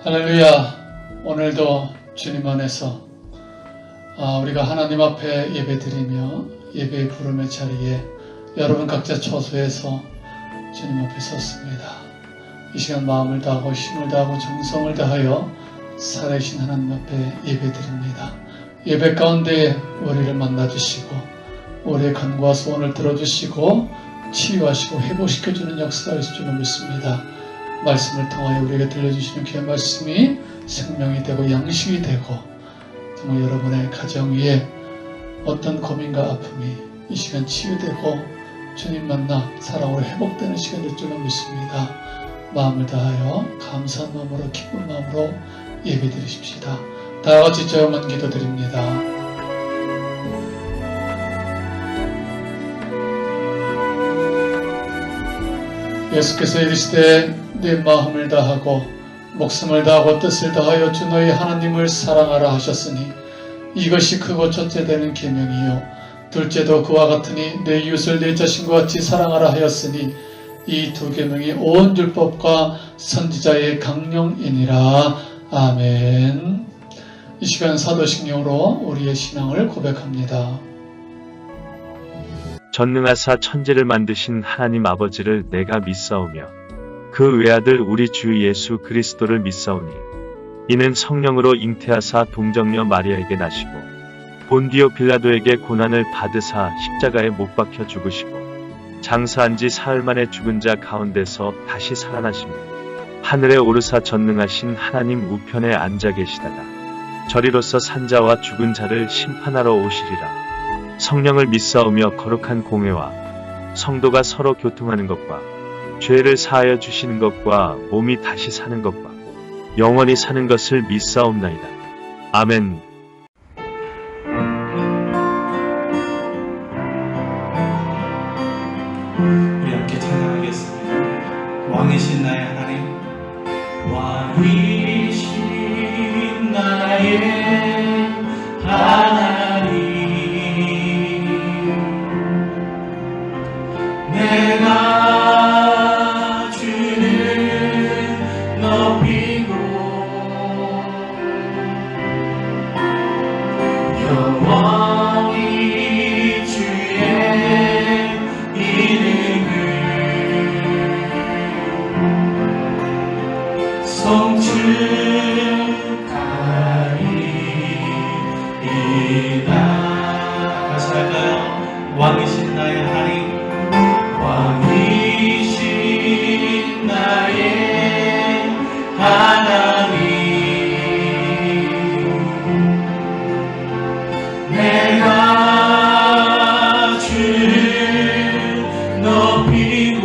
할렐루야. 오늘도 주님 안에서 우리가 하나님 앞에 예배드리며 예배의 부름의 자리에 여러분 각자 처소에서 주님 앞에 섰습니다. 이 시간 마음을 다하고 힘을 다하고 정성을 다하여 살아계신 하나님 앞에 예배드립니다. 예배 가운데 우리를 만나주시고 우리의 간구와 소원을 들어주시고 치유하시고 회복시켜주는 역사가 있을 줄로 믿습니다. 말씀을 통하여 우리에게 들려주시는 귀한 말씀이 생명이 되고 양식이 되고 정말 여러분의 가정 위에 어떤 고민과 아픔이 이 시간 치유되고 주님 만나 사랑으로 회복되는 시간이 될 줄로 믿습니다. 마음을 다하여 감사한 마음으로 기쁜 마음으로 예배 드리십시다. 다같이 저만 기도드립니다. 예수께서 이르시되 내 마음을 다하고 목숨을 다하고 뜻을 다하여 주 너희 하나님을 사랑하라 하셨으니 이것이 크고 첫째 되는 계명이요 둘째도 그와 같으니 내 이웃을 내 자신과 같이 사랑하라 하였으니 이 두 계명이 온 율법과 선지자의 강령이니라. 아멘. 이 시간 사도신경으로 우리의 신앙을 고백합니다. 전능하사 천지를 만드신 하나님 아버지를 내가 믿사오며 그 외아들 우리 주 예수 그리스도를 믿사오니 이는 성령으로 잉태하사 동정녀 마리아에게 나시고 본디오 빌라도에게 고난을 받으사 십자가에 못 박혀 죽으시고 장사한 지 사흘 만에 죽은 자 가운데서 다시 살아나시며 하늘에 오르사 전능하신 하나님 우편에 앉아 계시다가 저리로서 산자와 죽은 자를 심판하러 오시리라. 성령을 믿사오며 거룩한 공회와 성도가 서로 교통하는 것과 죄를 사하여 주시는 것과 몸이 다시 사는 것과 영원히 사는 것을 믿사옵나이다. 아멘. 우리 함께 찬양하겠습니다. 왕이신 나의 하나님, 왕이신 나의 하나님, 내가 주를 높이고 영원히 주의 이름을 성축하리이다. 다시 할까요? 왕이신 나의 하나님, 왕이신 나의 하나님, 내가 주를 높이고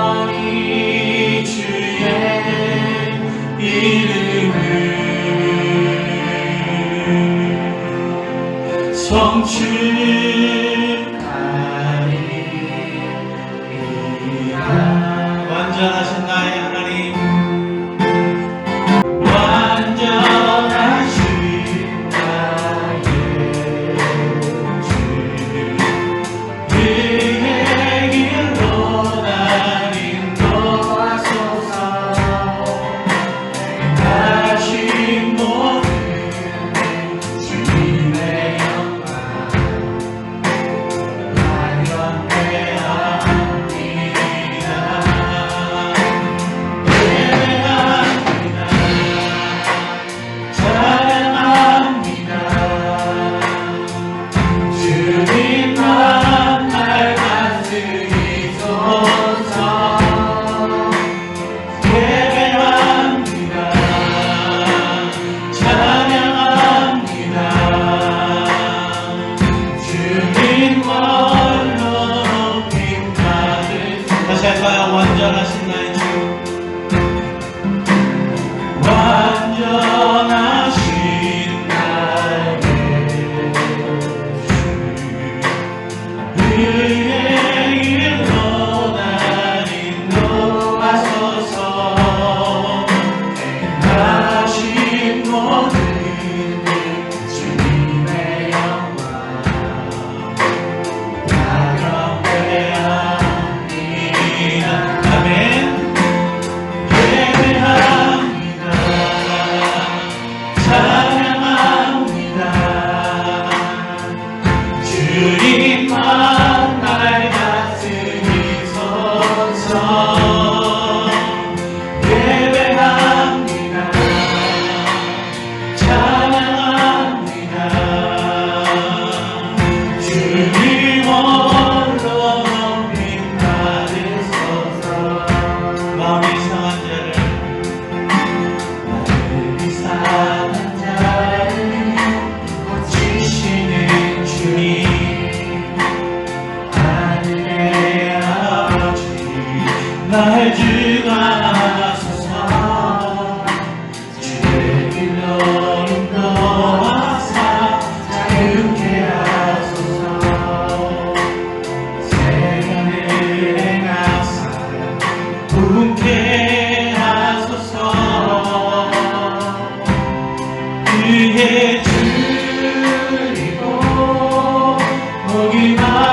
영원히 주의 이름을 성축하리이다. 완전하신 나의 하나님, 완전하신 나의 주, 그의 길로 날 인도하소서. 다시 모든 주님의 영광 완전하신 나의 주, 완전하신 나의 주, 그의 길로 날 인도하소서. 행하신 모든 주님의 영광 나경배합니다. 날 주관하소서. 주의 길로 인도하사 자유케 하소서. 세간을 행하사 부흥케 하소서. 그의 줄이고 목이 마르니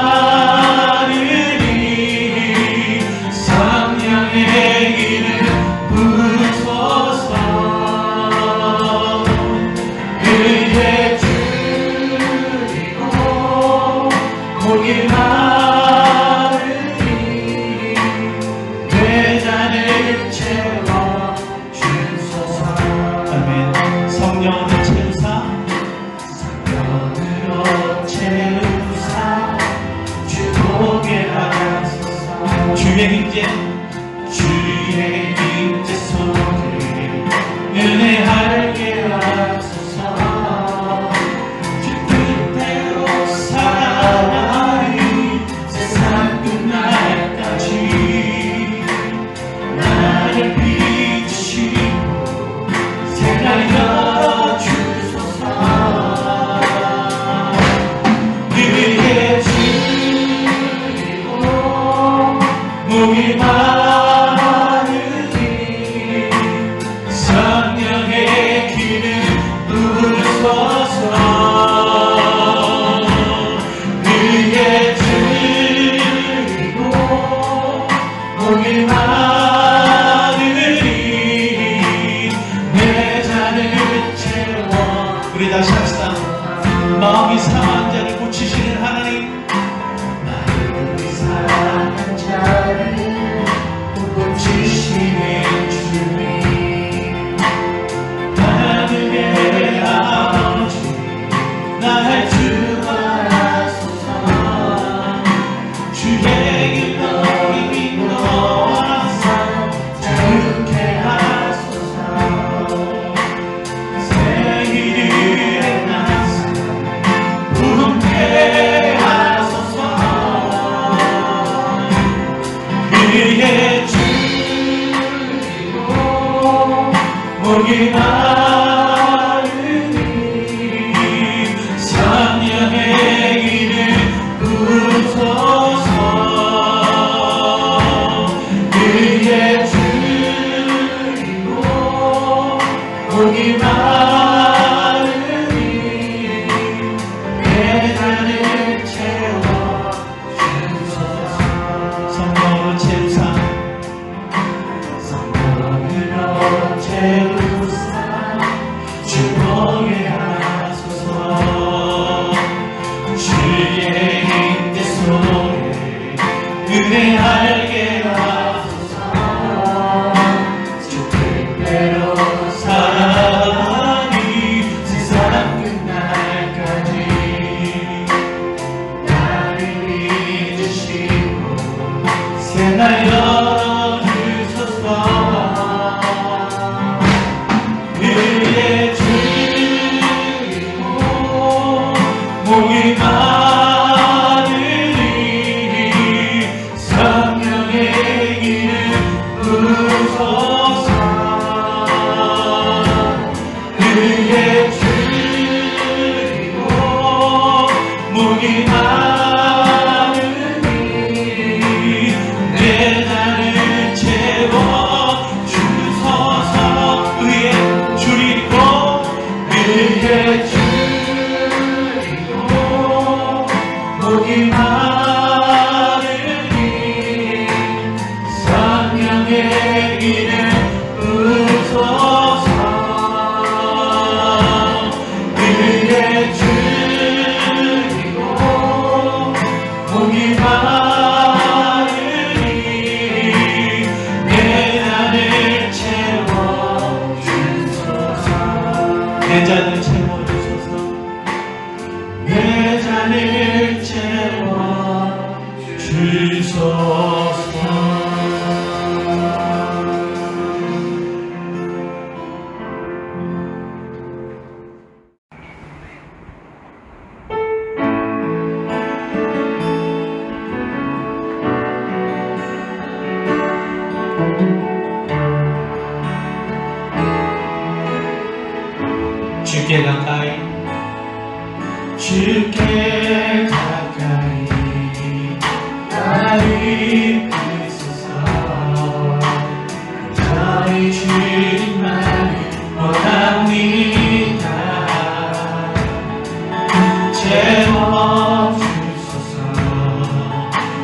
성령의 기름 부으소서. 그의 줄이고 목이 마르니 내 잔을 채워 주소서. 아멘. 성령으로 채우사 성령으로 채우사 주보게 하소서. 주의 임재 주의 임재 속에 은혜하게 하소서. 주 뜻대로 살아가리 세상 끝날까지 나를 비추시고 새날 열어주소서. 그의 줄이고 목이 마르니 성령의 기름 부으소서. 그의 줄이고 목이 마르니 내 잔을 채워. 우리 다시 합시다. 마음이 상한 자를 고치시는 하나님, 마음이 상한 자를 고치시는 주님, 하늘의 아버지 날 주관하소서. 주의 길로 인도하사 자유케 하소서. 새 일을 행하사 부흥케 하소서. 그의 줄이고 목이 마르니 성령의 기름 부으소서. 그의 줄이고 목이 마르니 내 잔을 채워 주소서. 성령으로 채우사 성령으로 채우사 주보게 하소서. 주의 임재 속에 은혜하게 하소서. 주 뜻대로 살아가니 세상 끝날까지 나를 믿으시고 새날 열어주소서. 그의 줄이고 목이 마르니 성령의 기름 부으소서. 그의 줄이고 목이 마르니 내 잔을 채워 주소서. 그의 줄이고 그의 줄이고 목이 마르니 성령의 기름 부으소서. 그의 줄이고 목이 마르니 내 잔을 채워 주소서. 내 잔을 채워 주소서. 내 잔을 채워 주소서. 주께 가까이 주께 가까이 나를 이끄소서 저희 주님만을 원합니다 채워주소서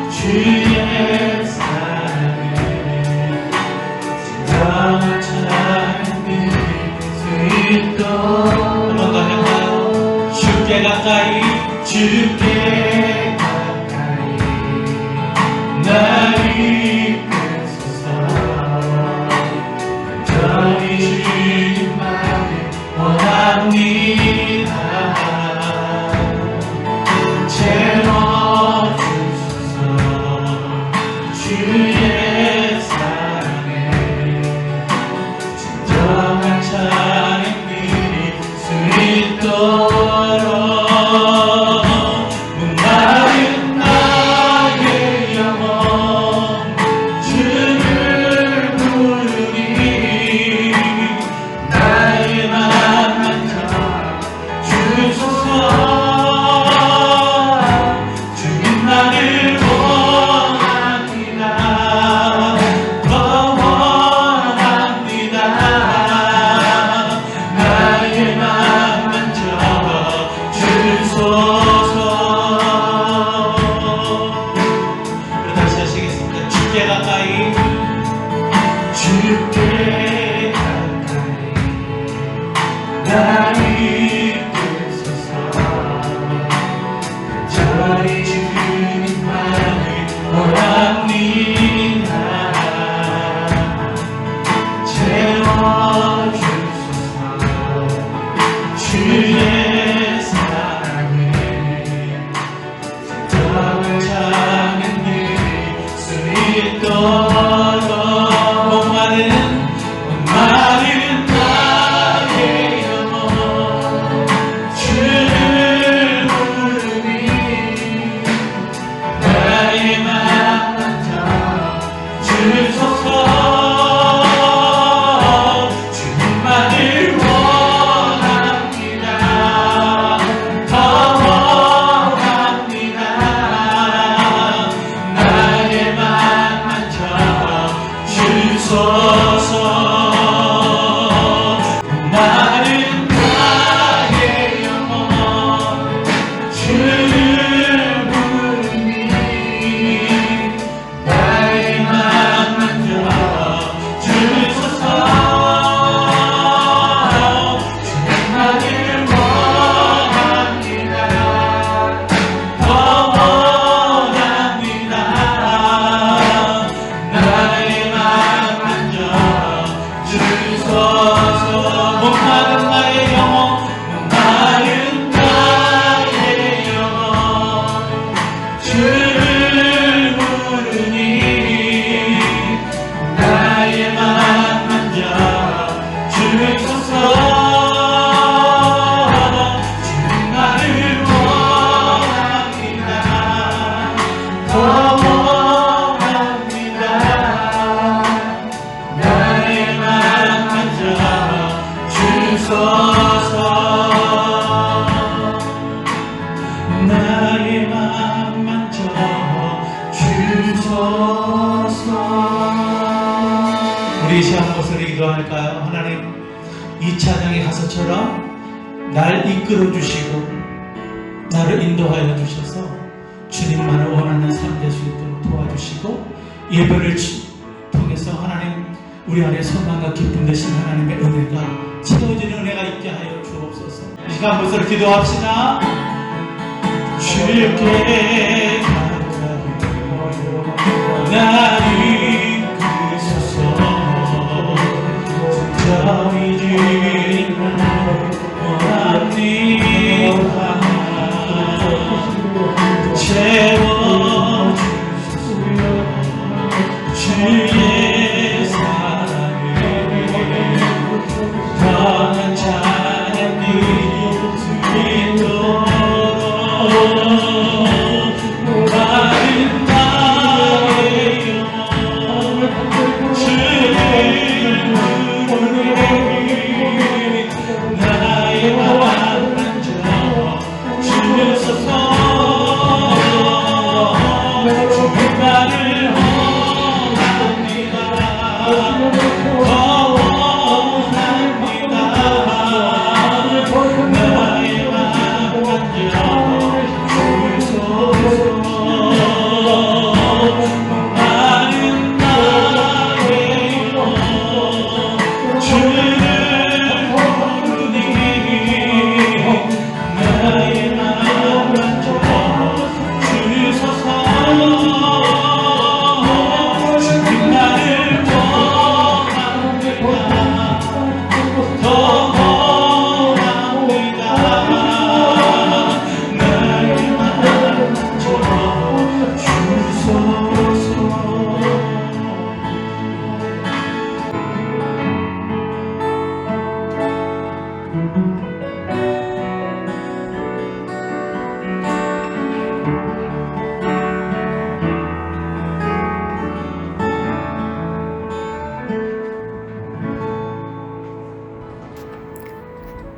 주의 사랑을 진정한 찬양을 드릴 수 있도록 한 번 더 해볼까요? 주께 가까이 주께 가까이 나를 이끄소서 저희 주님만을 원합니다 채워주소서 주의 사랑에 진정한 찬양 드릴 수 있도록 목마른 나의 영혼 주를 부르니 나의 맘만 주소서 주님만을 원합니다 더 원합니다 나의 맘만 주소서 우리 다시 하시겠습니다 주께 가까이 주께 가까이 나를 이끄소서 저희 주님만을 원합니다 채워주소서 주의 사랑을 진정한 찬양 드릴 수 있도록 목마른 나의 영혼 주를 부르니 나의 맘만 주소서 주님만을 원합니다 더 원합니다 나의 맘만 주소서 목마른 나의 영혼 주를 부르니 나의 맘만 주소서 주님만을 원합니다 더 원합니다 나의 맘만 주소서 목마른 나의 영혼 목마른 나의 영혼 주를 부르니 나의 맘만 주소서 주님만을 원합니다 더 원합니다 나의 맘만 주소서 나의 맘만 주소서 우리 이 시간 목소리 기도할까요? 하나님 이 찬양의 가사처럼 날 이끌어 주시고 나를 인도하여 주셔서 주님만을 원하는 삶 될 수 있도록 도와주시고 예배를 통해서 하나님 우리 안에 소망과 기쁨 되신 하나님의 은혜가 채워지는 은혜가 있게 하여 주옵소서 이 시간 목소리 기도합시다 주께 가까이 나를 이끄소서 저희 주님만을 원합니다 채워주소서 주의 사랑을 더한 찬양 드릴 수 있도록 나를 원합니다. 더 원합니다. 나의 마음 만져 주소서. 나는 나의 주를 부르니 나의 마음 만져 주소서. 주님 나를 원합니다. 더 원합니다. 나의 마음 만져 주소서.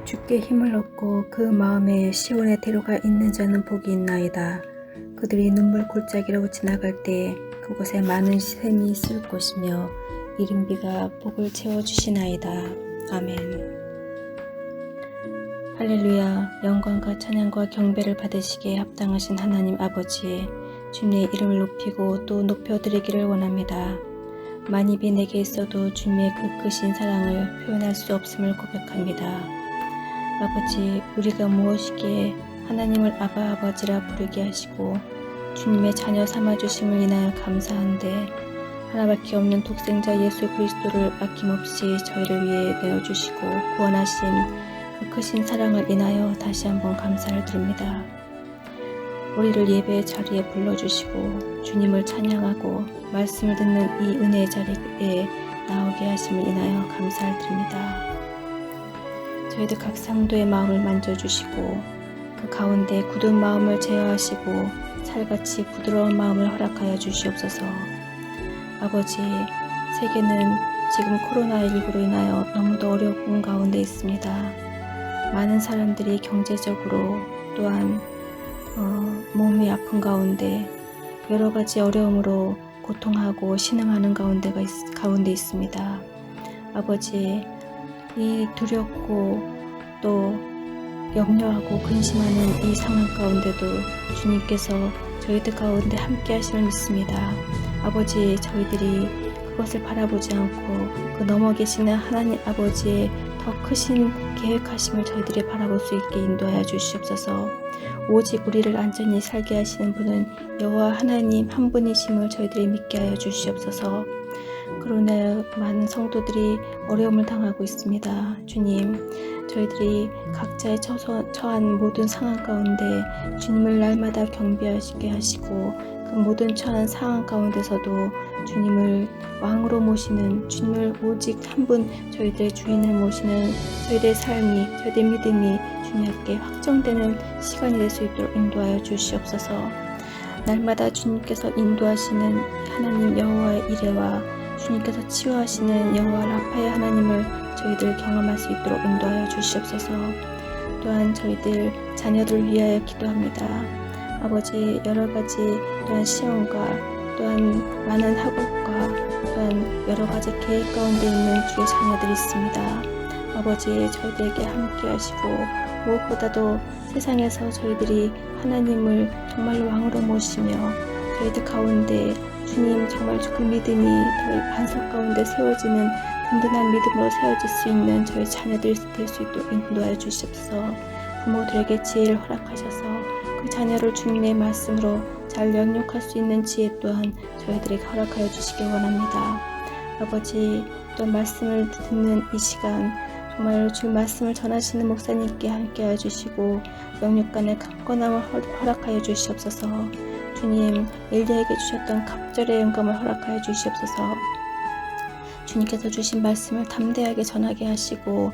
주께 힘을 얻고 그 마음에 시온의 대로가 있는 자는 복이 있나이다. 그들이 눈물 골짜기로 지나갈 때 그곳에 많은 샘이 있을 것이며 이른비가 복을 채워주시나이다. 아멘. 할렐루야. 영광과 찬양과 경배를 받으시기에 합당하신 하나님 아버지, 주님의 이름을 높이고 또 높여드리기를 원합니다. 만입이 내게 있어도 주님의 그 크신 사랑을 표현할 수 없음을 고백합니다. 아버지, 우리가 무엇이기에 하나님을 아바 아버지라 부르게 하시고 주님의 자녀 삼아주심을 인하여 감사한데 하나밖에 없는 독생자 예수 그리스도를 아낌없이 저희를 위해 내어주시고 구원하신 그 크신 사랑을 인하여 다시 한번 감사를 드립니다. 우리를 예배의 자리에 불러주시고 주님을 찬양하고 말씀을 듣는 이 은혜의 자리에 나오게 하심을 인하여 감사를 드립니다. 저희들 각 상도의 마음을 만져주시고 그 가운데 굳은 마음을 제어하시고 살같이 부드러운 마음을 허락하여 주시옵소서. 아버지, 세계는 지금 코로나19로 인하여 너무도 어려운 가운데 있습니다. 많은 사람들이 경제적으로 또한 몸이 아픈 가운데 여러 가지 어려움으로 고통하고 신음하는 가운데 있습니다. 아버지, 이 두렵고 또 염려하고 근심하는 이 상황 가운데도 주님께서 저희들 가운데 함께 하심을 믿습니다. 아버지, 저희들이 그것을 바라보지 않고 그 넘어 계시는 하나님 아버지의 더 크신 계획하심을 저희들이 바라볼 수 있게 인도하여 주시옵소서. 오직 우리를 안전히 살게 하시는 분은 여호와 하나님 한 분이심을 저희들이 믿게 하여 주시옵소서. 그러나 많은 성도들이 어려움을 당하고 있습니다. 주님, 저희들이 각자의 처한 모든 상황 가운데 주님을 날마다 경배하시게 하시고 그 모든 처한 상황 가운데서도 주님을 왕으로 모시는, 주님을 오직 한 분 저희들의 주인을 모시는 저희들의 삶이, 저희들의 믿음이 주님께 확정되는 시간이 될 수 있도록 인도하여 주시옵소서. 날마다 주님께서 인도하시는 하나님 여호와의 이레와 주님께서 치유하시는 여호와 라파의 하나님을 저희들 경험할 수 있도록 인도하여 주시옵소서. 또한 저희들 자녀들을 위하여 기도합니다. 아버지, 여러가지 또한 시험과 또한 많은 학업과 또한 여러가지 계획 가운데 있는 주의 자녀들이 있습니다. 아버지, 저희들에게 함께 하시고 무엇보다도 세상에서 저희들이 하나님을 정말 왕으로 모시며 저희들 가운데 주님 정말 그 믿음이 저희 반석 가운데 세워지는 든든한 믿음으로 세워질 수 있는 저희 자녀들이 될 수 있도록 인도하여 주시옵소서. 부모들에게 지혜를 허락하셔서 그 자녀를 주님의 말씀으로 잘 영육할 수 있는 지혜 또한 저희들에게 허락하여 주시길 원합니다. 아버지, 또 말씀을 듣는 이 시간 정말 주님 말씀을 전하시는 목사님께 함께하여 주시고 영육간의 강건함을 허락하여 주시옵소서. 주님, 엘리야에게 주셨던 갑절의 영감을 허락하여 주시옵소서. 주님께서 주신 말씀을 담대하게 전하게 하시고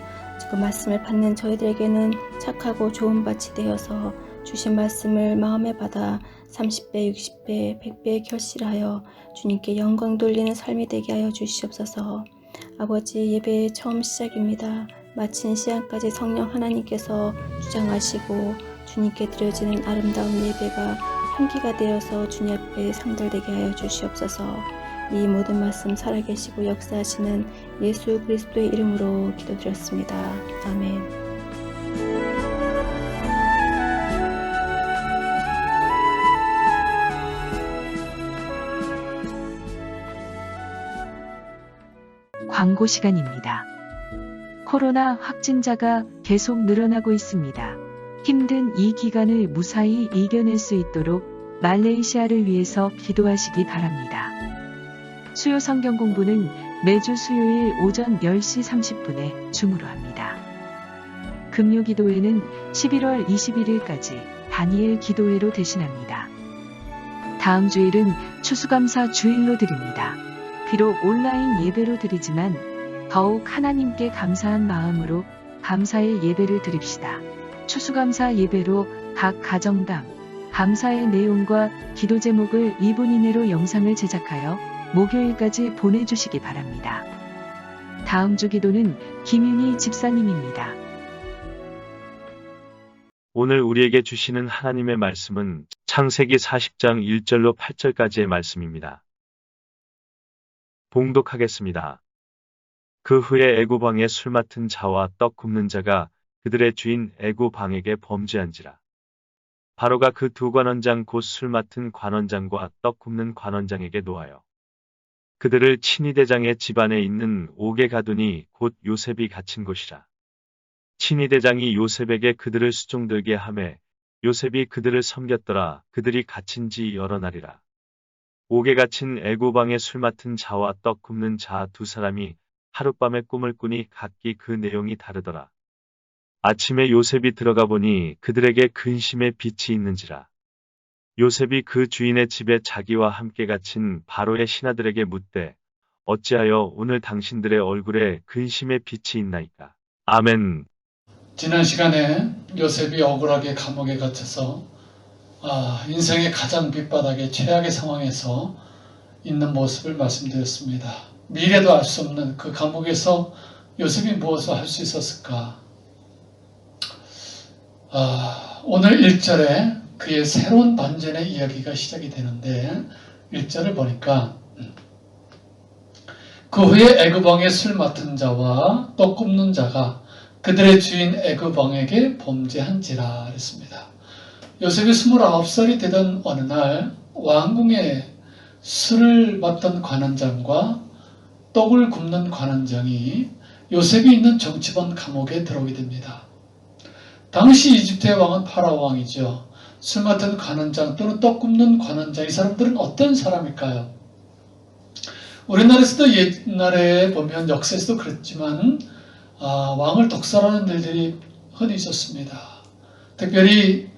그 말씀을 받는 저희들에게는 착하고 좋은 밭이 되어서 주신 말씀을 마음에 받아 30배, 60배, 100배 결실하여 주님께 영광 돌리는 삶이 되게 하여 주시옵소서. 아버지, 예배의 처음 시작입니다. 마친 시간까지 성령 하나님께서 주장하시고 주님께 드려지는 아름다운 예배가 향기가 되어서 주님 앞에 상달되게 하여 주시옵소서. 이 모든 말씀 살아계시고 역사하시는 예수 그리스도의 이름으로 기도드렸습니다. 아멘. 광고 시간입니다. 코로나 확진자가 계속 늘어나고 있습니다. 힘든 이 기간을 무사히 이겨낼 수 있도록 말레이시아를 위해서 기도하시기 바랍니다. 수요 성경 공부는 매주 수요일 오전 10시 30분에 줌으로 합니다. 금요 기도회는 11월 21일까지 다니엘 기도회로 대신합니다. 다음 주일은 추수감사 주일로 드립니다. 비록 온라인 예배로 드리지만 더욱 하나님께 감사한 마음으로 감사의 예배를 드립시다. 추수감사 예배로 각 가정당 감사의 내용과 기도 제목을 2분 이내로 영상을 제작하여 목요일까지 보내주시기 바랍니다. 다음 주 기도는 김윤희 집사님입니다. 오늘 우리에게 주시는 하나님의 말씀은 창세기 40장 1절로 8절까지의 말씀입니다. 봉독하겠습니다. 그 후에 애굽 왕의 술 맡은 자와 떡 굽는 자가 그들의 주인 애굽 왕에게 범죄한지라. 바로가 그 두 관원장 곧 술 맡은 관원장과 떡 굽는 관원장에게 노하여 그들을 친위대장의 집안에 있는 옥에 가두니 곧 요셉이 갇힌 곳이라. 친위대장이 요셉에게 그들을 수종들게 하매 요셉이 그들을 섬겼더라. 그들이 갇힌 지 여러 날이라. 옥에 갇힌 애굽 왕의 술 맡은 자와 떡 굽는 자 두 사람이 하룻밤에 꿈을 꾸니 각기 그 내용이 다르더라. 아침에 요셉이 들어가 보니 그들에게 근심의 빛이 있는지라. 요셉이 그 주인의 집에 자기와 함께 갇힌 바로의 신하들에게 묻되 어찌하여 오늘 당신들의 얼굴에 근심의 빛이 있나이까. 아멘. 지난 시간에 요셉이 억울하게 감옥에 갇혀서 인생의 가장 밑바닥의 최악의 상황에서 있는 모습을 말씀드렸습니다. 미래도 알 수 없는 그 감옥에서 요셉이 무엇을 할 수 있었을까? 오늘 1절에 그의 새로운 반전의 이야기가 시작이 되는데 1절을 보니까 그 후에 애굽 왕의 술 맡은 자와 떡 굽는 자가 그들의 주인 애굽 왕에게 범죄한지라 했습니다. 요셉이 29살이 되던 어느 날 왕궁에 술을 맡던 관원장과 떡을 굽는 관원장이 요셉이 있는 정치범 감옥에 들어오게 됩니다. 당시 이집트의 왕은 파라오 왕이죠. 술 맡은 관원장 또는 떡 굽는 관원장, 이 사람들은 어떤 사람일까요? 우리나라에서도 옛날에 보면 역사에서도 그랬지만 왕을 독살하는 일들이 흔히 있었습니다. 특별히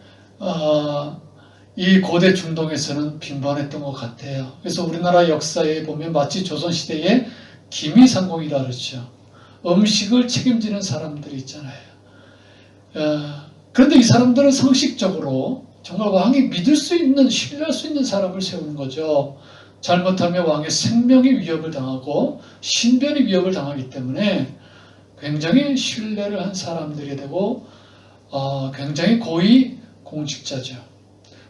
이 고대 중동에서는 빈번했던 것 같아요. 그래서 우리나라 역사에 보면 마치 조선시대의 기미상공이라 그러죠. 음식을 책임지는 사람들이 있잖아요. 그런데 이 사람들은 상식적으로 정말 왕이 믿을 수 있는, 신뢰할 수 있는 사람을 세우는 거죠. 잘못하면 왕의 생명이 위협을 당하고 신변이 위협을 당하기 때문에 굉장히 신뢰를 한 사람들이 되고 굉장히 고위 공직자죠.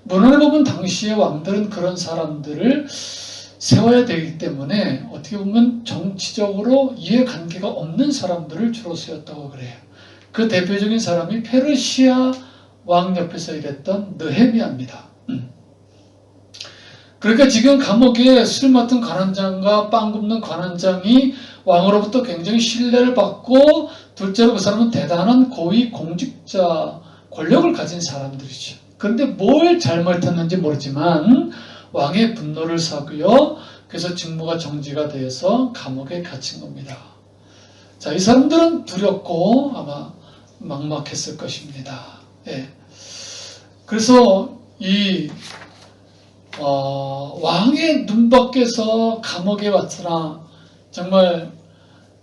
문헌을 보면 당시의 왕들은 그런 사람들을 세워야 되기 때문에 어떻게 보면 정치적으로 이해관계가 없는 사람들을 주로 세웠다고 그래요. 그 대표적인 사람이 페르시아 왕 옆에서 일했던 느헤미야입니다. 그러니까 지금 감옥에 술 맡은 관원장과 빵 굽는 관원장이 왕으로부터 굉장히 신뢰를 받고, 둘째로 그 사람은 대단한 고위 공직자, 권력을 가진 사람들이죠. 그런데 뭘 잘못했는지 모르지만 왕의 분노를 사고요. 그래서 직무가 정지가 돼서 감옥에 갇힌 겁니다. 자, 이 사람들은 두렵고 아마 막막했을 것입니다. 예. 그래서 이 왕의 눈밖에서 감옥에 왔으나 정말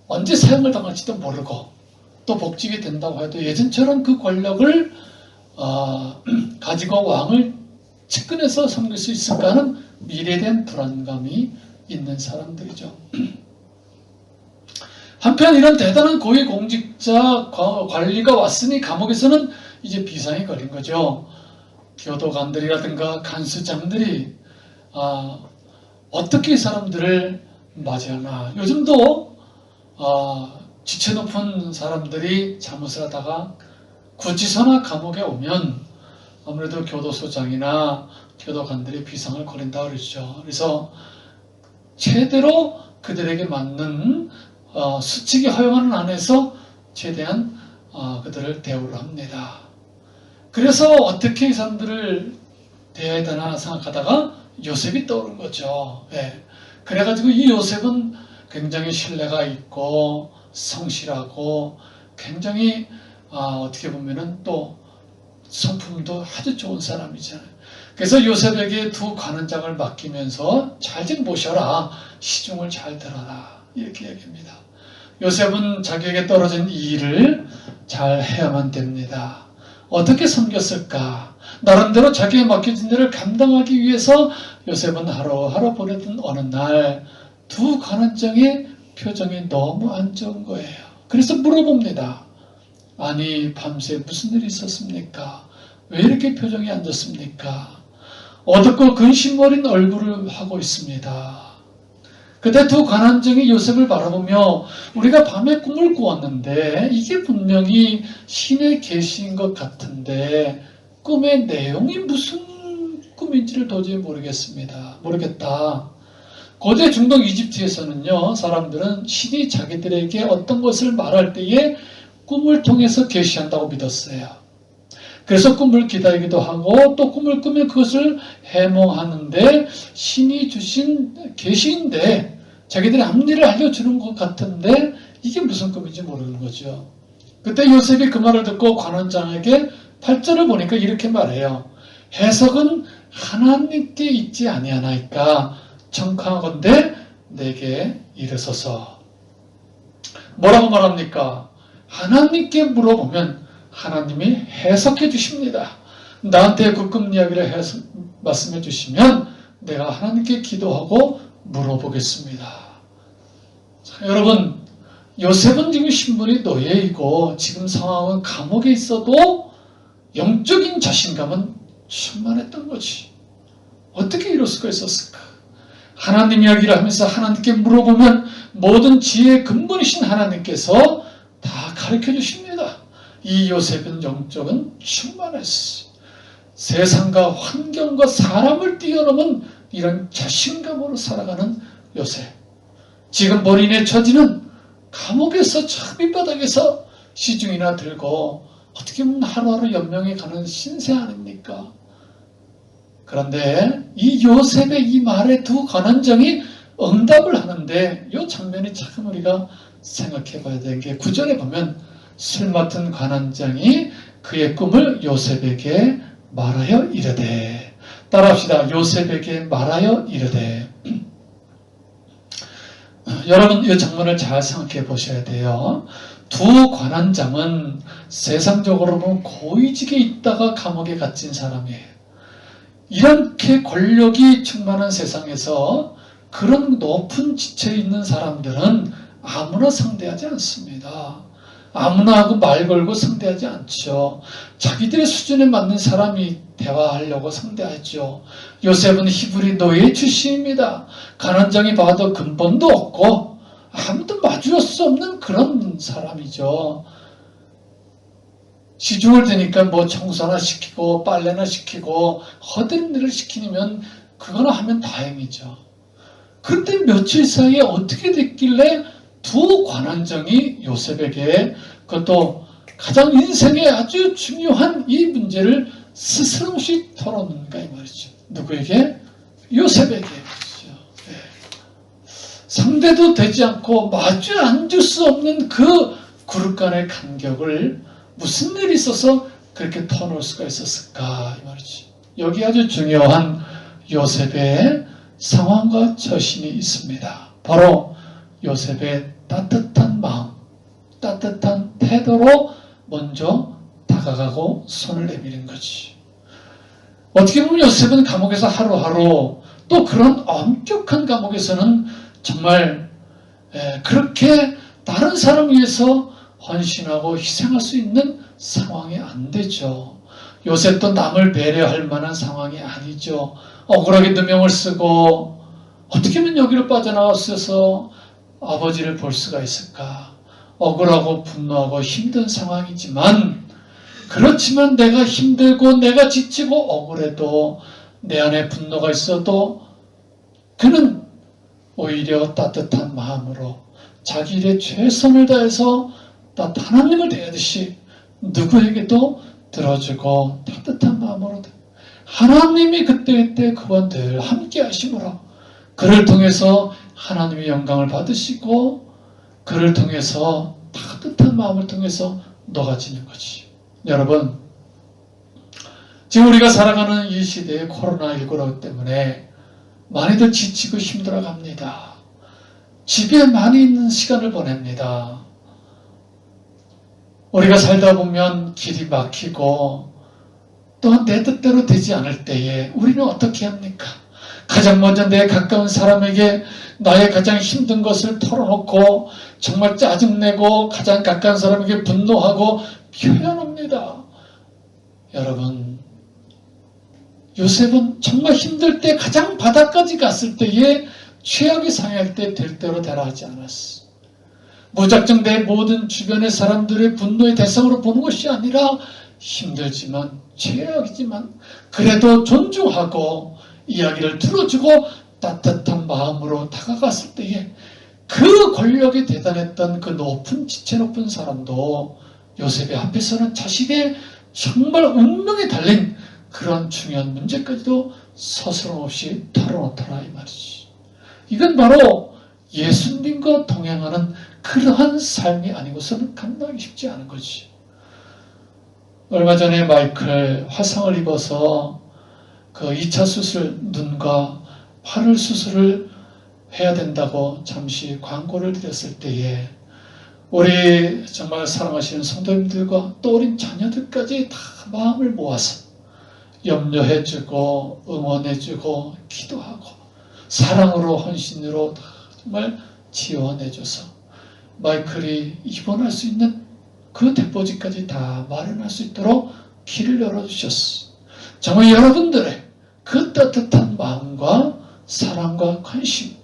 언제 사형을 당할지도 모르고 또 복직이 된다고 해도 예전처럼 그 권력을 가지고 왕을 측근해서 섬길 수 있을까 하는 미래에 대한 불안감이 있는 사람들이죠. 한편 이런 대단한 고위 공직자 관리가 왔으니 감옥에서는 이제 비상이 걸린 거죠. 교도관들이라든가 간수장들이 어떻게 이 사람들을 맞이하나. 요즘도 지체 높은 사람들이 잘못을 하다가 구치소나 감옥에 오면 아무래도 교도소장이나 교도관들이 비상을 거린다 그러죠. 그래서 최대로 그들에게 맞는 수칙이 허용하는 안에서 최대한 그들을 대우를 합니다. 그래서 어떻게 이 사람들을 대해야 되나 생각하다가 요셉이 떠오른 거죠. 예. 그래가지고 이 요셉은 굉장히 신뢰가 있고 성실하고 굉장히 어떻게 보면은 또 성품도 아주 좋은 사람이잖아요. 그래서 요셉에게 두 관원장을 맡기면서 잘 좀 모셔라. 시중을 잘 들어라. 이렇게 얘기합니다. 요셉은 자기에게 떨어진 이 일을 잘 해야만 됩니다. 어떻게 섬겼을까? 나름대로 자기에 맡겨진 일을 감당하기 위해서 요셉은 하루하루 보내던 어느 날 두 관원장의 표정이 너무 안 좋은 거예요. 그래서 물어봅니다. 아니, 밤새 무슨 일이 있었습니까? 왜 이렇게 표정이 안 좋습니까? 어둡고 근심 어린 얼굴을 하고 있습니다. 그때 두 관원장이 요셉을 바라보며 우리가 밤에 꿈을 꾸었는데 이게 분명히 신의 계시인 것 같은데 꿈의 내용이 무슨 꿈인지를 도저히 모르겠다. 고대 중동 이집트에서는요, 사람들은 신이 자기들에게 어떤 것을 말할 때에 꿈을 통해서 계시한다고 믿었어요. 그래서 꿈을 기다리기도 하고 또 꿈을 꾸면 그것을 해몽하는데 신이 주신 계시인데 자기들의 앞일을 알려주는 것 같은데 이게 무슨 꿈인지 모르는 거죠. 그때 요셉이 그 말을 듣고 관원장에게 8절을 보니까 이렇게 말해요. 해석은 하나님께 있지 아니하나이까 청하건대 내게 이르소서. 뭐라고 말합니까? 하나님께 물어보면 하나님이 해석해 주십니다. 나한테 그 꿈 이야기를 말씀해 주시면 내가 하나님께 기도하고 물어보겠습니다. 자, 여러분, 요셉은 지금 신분이 노예이고 지금 상황은 감옥에 있어도 영적인 자신감은 충만했던 거지. 어떻게 이럴 수가 있었을까? 하나님 이야기를 하면서 하나님께 물어보면 모든 지혜의 근본이신 하나님께서 다 가르쳐 주십니다. 이 요셉은 영적은 충만했어. 세상과 환경과 사람을 뛰어넘은 이런 자신감으로 살아가는 요셉. 지금 본인의 처지는 감옥에서 저 밑바닥에서 시중이나 들고 어떻게 보면 하루하루 연명해 가는 신세 아닙니까? 그런데 이 요셉의 이 말에 두 관원장이 응답을 하는데 이 장면이 참 우리가 생각해 봐야 되는 게 9절에 보면 술 맡은 관원장이 그의 꿈을 요셉에게 말하여 이르되, 따라합시다. 요셉에게 말하여 이르되. 여러분 이 장면을 잘 생각해 보셔야 돼요. 두 관원장은 세상적으로 보면 고위직에 있다가 감옥에 갇힌 사람이에요. 이렇게 권력이 충만한 세상에서 그런 높은 지체에 있는 사람들은 아무나 상대하지 않습니다. 아무나 하고 말 걸고 상대하지 않죠. 자기들의 수준에 맞는 사람이 대화하려고 상대하죠. 요셉은 히브리 노예 출신입니다. 관원장이 봐도 근본도 없고 아무도 마주할 수 없는 그런 사람이죠. 시중을 드니까 뭐 청소나 시키고 빨래나 시키고 허드렛 일을 시키면 그거나 하면 다행이죠. 그런데 며칠 사이에 어떻게 됐길래 두 관원장이 요셉에게 그것도 가장 인생에 아주 중요한 이 문제를 스스럼없이 털어놓는가 이 말이죠. 누구에게? 요셉에게. 네. 상대도 되지 않고 마주 앉을 수 없는 그 그룹 간의 간격을 무슨 일이 있어서 그렇게 터놓을 수가 있었을까 이 말이지. 여기 아주 중요한 요셉의 상황과 처신이 있습니다. 바로 요셉의 따뜻한 마음, 따뜻한 태도로 먼저 다가가고 손을 내미는 거지. 어떻게 보면 요셉은 감옥에서 하루하루 또 그런 엄격한 감옥에서는 정말 그렇게 다른 사람 위해서 헌신하고 희생할 수 있는 상황이 안 되죠. 요셉도 남을 배려할 만한 상황이 아니죠. 억울하게 누명을 쓰고 어떻게 하면 여기로 빠져나왔어서 아버지를 볼 수가 있을까? 억울하고 분노하고 힘든 상황이지만, 그렇지만 내가 힘들고 내가 지치고 억울해도 내 안에 분노가 있어도 그는 오히려 따뜻한 마음으로 자기 일에 최선을 다해서 하나님을 대하듯이 누구에게도 들어주고 따뜻한 마음으로 하나님이 그때 그와 늘 함께 하심으로 그를 통해서 하나님의 영광을 받으시고 그를 통해서 따뜻한 마음을 통해서 녹아지는 거지. 여러분, 지금 우리가 살아가는 이 시대에 코로나19로 때문에 많이들 지치고 힘들어갑니다. 집에 많이 있는 시간을 보냅니다. 우리가 살다 보면 길이 막히고 또한 내 뜻대로 되지 않을 때에 우리는 어떻게 합니까? 가장 먼저 내 가까운 사람에게 나의 가장 힘든 것을 털어놓고 정말 짜증내고 가장 가까운 사람에게 분노하고 표현합니다. 여러분, 요셉은 정말 힘들 때 가장 바닥까지 갔을 때에 최악이 상할 때 될 대로 되라 하지 않았어. 무작정 내 모든 주변의 사람들의 분노의 대상으로 보는 것이 아니라 힘들지만 최악이지만 그래도 존중하고 이야기를 들어주고 따뜻한 마음으로 다가갔을 때에 그 권력이 대단했던 그 높은 지체 높은 사람도 요셉의 앞에서는 자신의 정말 운명에 달린 그런 중요한 문제까지도 서스럼없이 털어놓더라 이 말이지. 이건 바로 예수님과 동행하는 그러한 삶이 아니고서는 감당하기 쉽지 않은 거지. 얼마 전에 마이클 화상을 입어서 그 2차 수술, 눈과 팔을 수술을 해야 된다고 잠시 광고를 드렸을 때에 우리 정말 사랑하시는 성도님들과 또 어린 자녀들까지 다 마음을 모아서 염려해주고 응원해주고 기도하고 사랑으로 헌신으로 다 정말 지원해줘서 마이클이 입원할 수 있는 그 대포지까지 다 마련할 수 있도록 길을 열어주셨어. 정말 여러분들의 그 따뜻한 마음과 사랑과 관심이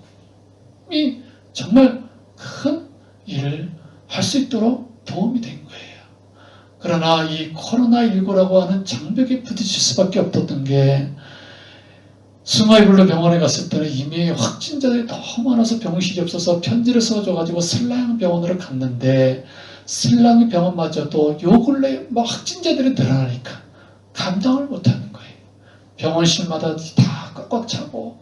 정말 큰 일을 할 수 있도록 도움이 된 거예요. 그러나 이 코로나19라고 하는 장벽에 부딪힐 수밖에 없었던 게 승하이블로 병원에 갔을 때는 이미 확진자들이 너무 많아서 병실이 없어서 편지를 써줘가지고 슬라양 병원으로 갔는데 슬라양 병원마저도 요 근래 막 확진자들이 늘어나니까 감당을 못하는 거예요. 병원실마다 다 꽉꽉 차고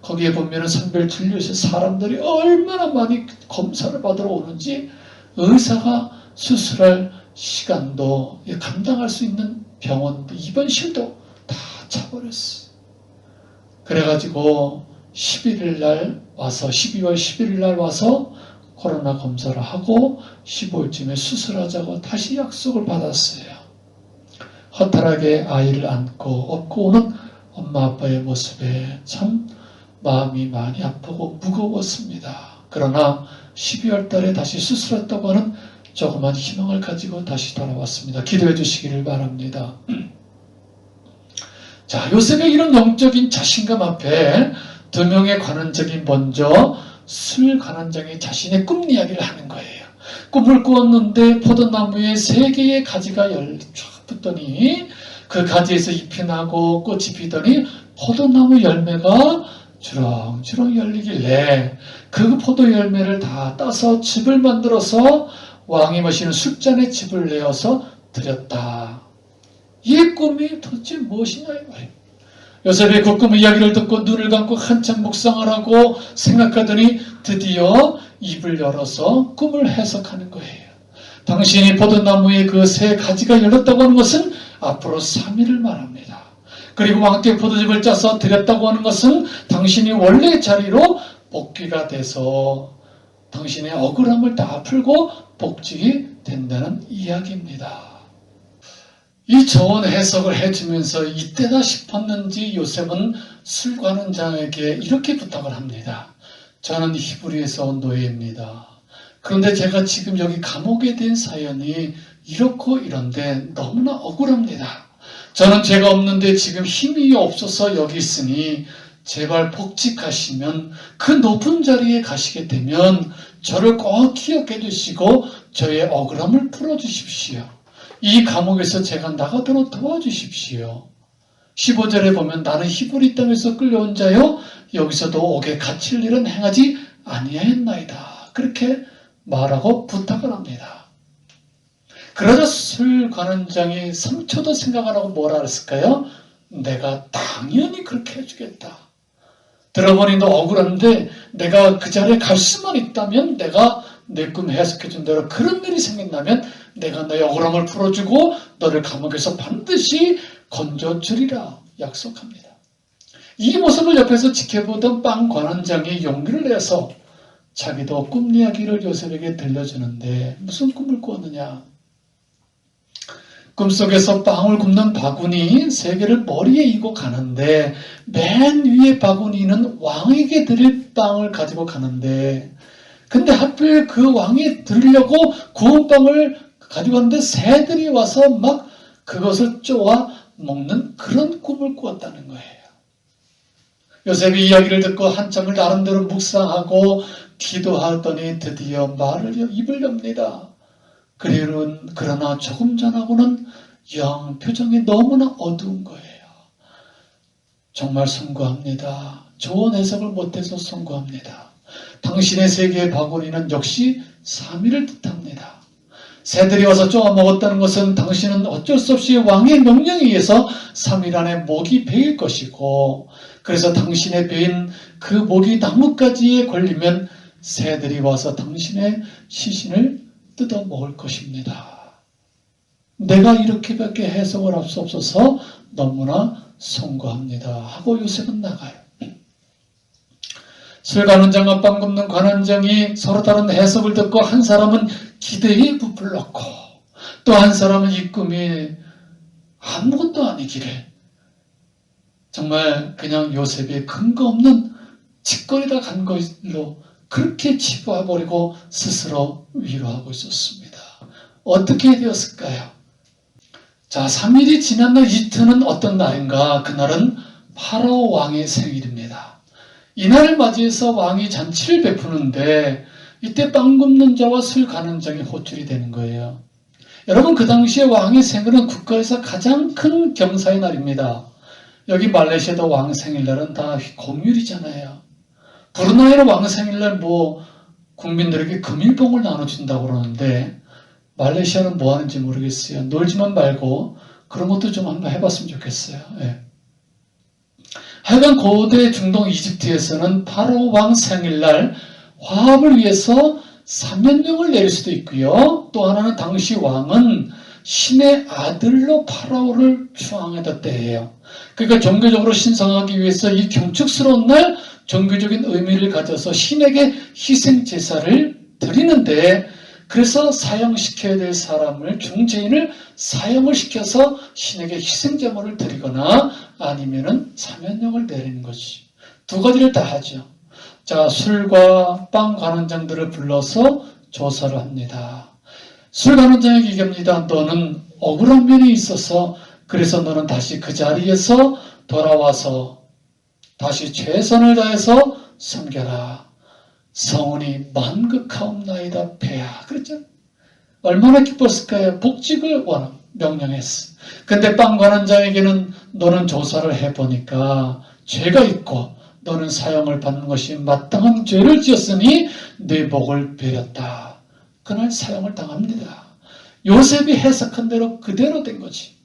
거기에 보면은 선별 진료실 사람들이 얼마나 많이 검사를 받으러 오는지 의사가 수술할 시간도 감당할 수 있는 병원도 입원실도 다 차버렸어. 그래가지고 11일 날 와서 12월 11일 날 와서 코로나 검사를 하고 15일쯤에 수술하자고 다시 약속을 받았어요. 허탈하게 아이를 안고 업고 오는 엄마 아빠의 모습에 참 마음이 많이 아프고 무거웠습니다. 그러나 12월 달에 다시 수술했다고 하는 조그만 희망을 가지고 다시 돌아왔습니다. 기도해 주시기를 바랍니다. 자, 요셉의 이런 영적인 자신감 앞에 두 명의 관원장이 먼저 술 관원장이 자신의 꿈 이야기를 하는 거예요. 꿈을 꾸었는데 포도나무에 3개의 가지가 쫙 붙더니 그 가지에서 잎이 나고 꽃이 피더니 포도나무 열매가 주렁주렁 열리길래 그 포도 열매를 다 따서 즙을 만들어서 왕이 마시는 술잔에 즙을 내어서 드렸다. 이 꿈이 도대체 무엇이냐 이 말이에요. 요셉의 그 꿈 이야기를 듣고 눈을 감고 한참 묵상을 하고 생각하더니 드디어 입을 열어서 꿈을 해석하는 거예요. 당신이 포도나무에 그 3가지가 열렸다고 하는 것은 앞으로 3일을 말합니다. 그리고 왕께 포도즙을 짜서 드렸다고 하는 것은 당신이 원래 자리로 복귀가 돼서 당신의 억울함을 다 풀고 복직이 된다는 이야기입니다. 이 좋은 해석을 해주면서 이때다 싶었는지 요셉은 술관원장에게 이렇게 부탁을 합니다. 저는 히브리에서 온 노예입니다. 그런데 제가 지금 여기 감옥에 된 사연이 이렇고 이런데 너무나 억울합니다. 저는 죄가 없는데 지금 힘이 없어서 여기 있으니 제발 복직하시면 그 높은 자리에 가시게 되면 저를 꼭 기억해 주시고 저의 억울함을 풀어주십시오. 이 감옥에서 제가 나가도록 도와주십시오. 15절에 보면 나는 히브리 땅에서 끌려온 자요 여기서도 옥에 갇힐 일은 행하지 아니하였나이다. 그렇게 말하고 부탁을 합니다. 그러자 술관원장이 3초도 생각 안 하고 뭐라 그랬을까요? 내가 당연히 그렇게 해주겠다. 들어보니 너 억울한데 내가 그 자리에 갈 수만 있다면 내가 내 꿈 해석해준 대로 그런 일이 생긴다면 내가 너의 억울함을 풀어주고 너를 감옥에서 반드시 건져주리라 약속합니다. 이 모습을 옆에서 지켜보던 빵 관원장이 용기를 내서 자기도 꿈 이야기를 요셉에게 들려주는데 무슨 꿈을 꾸었느냐? 꿈속에서 빵을 굽는 바구니 3개를 머리에 이고 가는데 맨 위에 바구니는 왕에게 드릴 빵을 가지고 가는데 근데 하필 그 왕이 드리려고 구운 빵을 가지고 갔는데 새들이 와서 막 그것을 쪼아 먹는 그런 꿈을 꾸었다는 거예요. 요셉이 이야기를 듣고 한참을 나름대로 묵상하고 기도하더니 드디어 입을 엽니다. 그러나 조금 전하고는 영 표정이 너무나 어두운 거예요. 정말 송구합니다. 좋은 해석을 못해서 송구합니다. 당신의 3개의 바구니는 역시 3일을 뜻합니다. 새들이 와서 쪼아 먹었다는 것은 당신은 어쩔 수 없이 왕의 명령에 의해서 3일 안에 목이 베일 것이고 그래서 당신의 베인 그 목이 나뭇가지에 걸리면 새들이 와서 당신의 시신을 뜯어 먹을 것입니다. 내가 이렇게밖에 해석을 할 수 없어서 너무나 송구합니다. 하고 요셉은 나가요. 술관원장과 빵 굽는 관원장이 서로 다른 해석을 듣고 한 사람은 기대에 부풀렀고 또 한 사람은 이 꿈이 아무것도 아니기를 정말 그냥 요셉이 근거 없는 짓거리다 간 걸로 그렇게 치부해버리고 스스로 위로하고 있었습니다. 어떻게 되었을까요? 자, 3일이 지난 날 이튿날은 어떤 날인가? 그날은 파라오 왕의 생일입니다. 이날을 맞이해서 왕이 잔치를 베푸는데 이때 빵 굽는 자와 술 가는 자가 호출이 되는 거예요. 여러분 그 당시에 왕의 생일은 국가에서 가장 큰 경사의 날입니다. 여기 말레이시아도 왕 생일날은 다 공휴일이잖아요. 브루나이는 왕 생일날 국민들에게 금일봉을 나눠준다고 그러는데 말레이시아는 뭐 하는지 모르겠어요. 놀지만 말고 그런 것도 좀 한번 해봤으면 좋겠어요. 예. 하여간 고대 중동 이집트에서는 파라오 왕 생일날 화합을 위해서 사면령을 내릴 수도 있고요. 또 하나는 당시 왕은 신의 아들로 파라오를 추앙했던 때예요. 그러니까 종교적으로 신성하기 위해서 이 경축스러운 날 종교적인 의미를 가져서 신에게 희생 제사를 드리는데 그래서 사형시켜야 될 사람을 중죄인을 사형을 시켜서 신에게 희생 제물을 드리거나 아니면은 사면령을 내리는 것이 두 가지를 다 하죠. 자, 술과 빵 관원장들을 불러서 조사를 합니다. 술 관원장에게 얘기합니다. 너는 억울한 면이 있어서 그래서 너는 다시 그 자리에서 돌아와서 다시 최선을 다해서 섬겨라. 성운이 만극하옵나이다 폐하. 그랬죠? 얼마나 기뻤을까요? 복직을 명령했어. 근데 빵 관원장에게는 너는 조사를 해보니까 죄가 있고 너는 사형을 받는 것이 마땅한 죄를 지었으니 네 목을 베렸다. 그날 사형을 당합니다. 요셉이 해석한 대로 그대로 된 거지.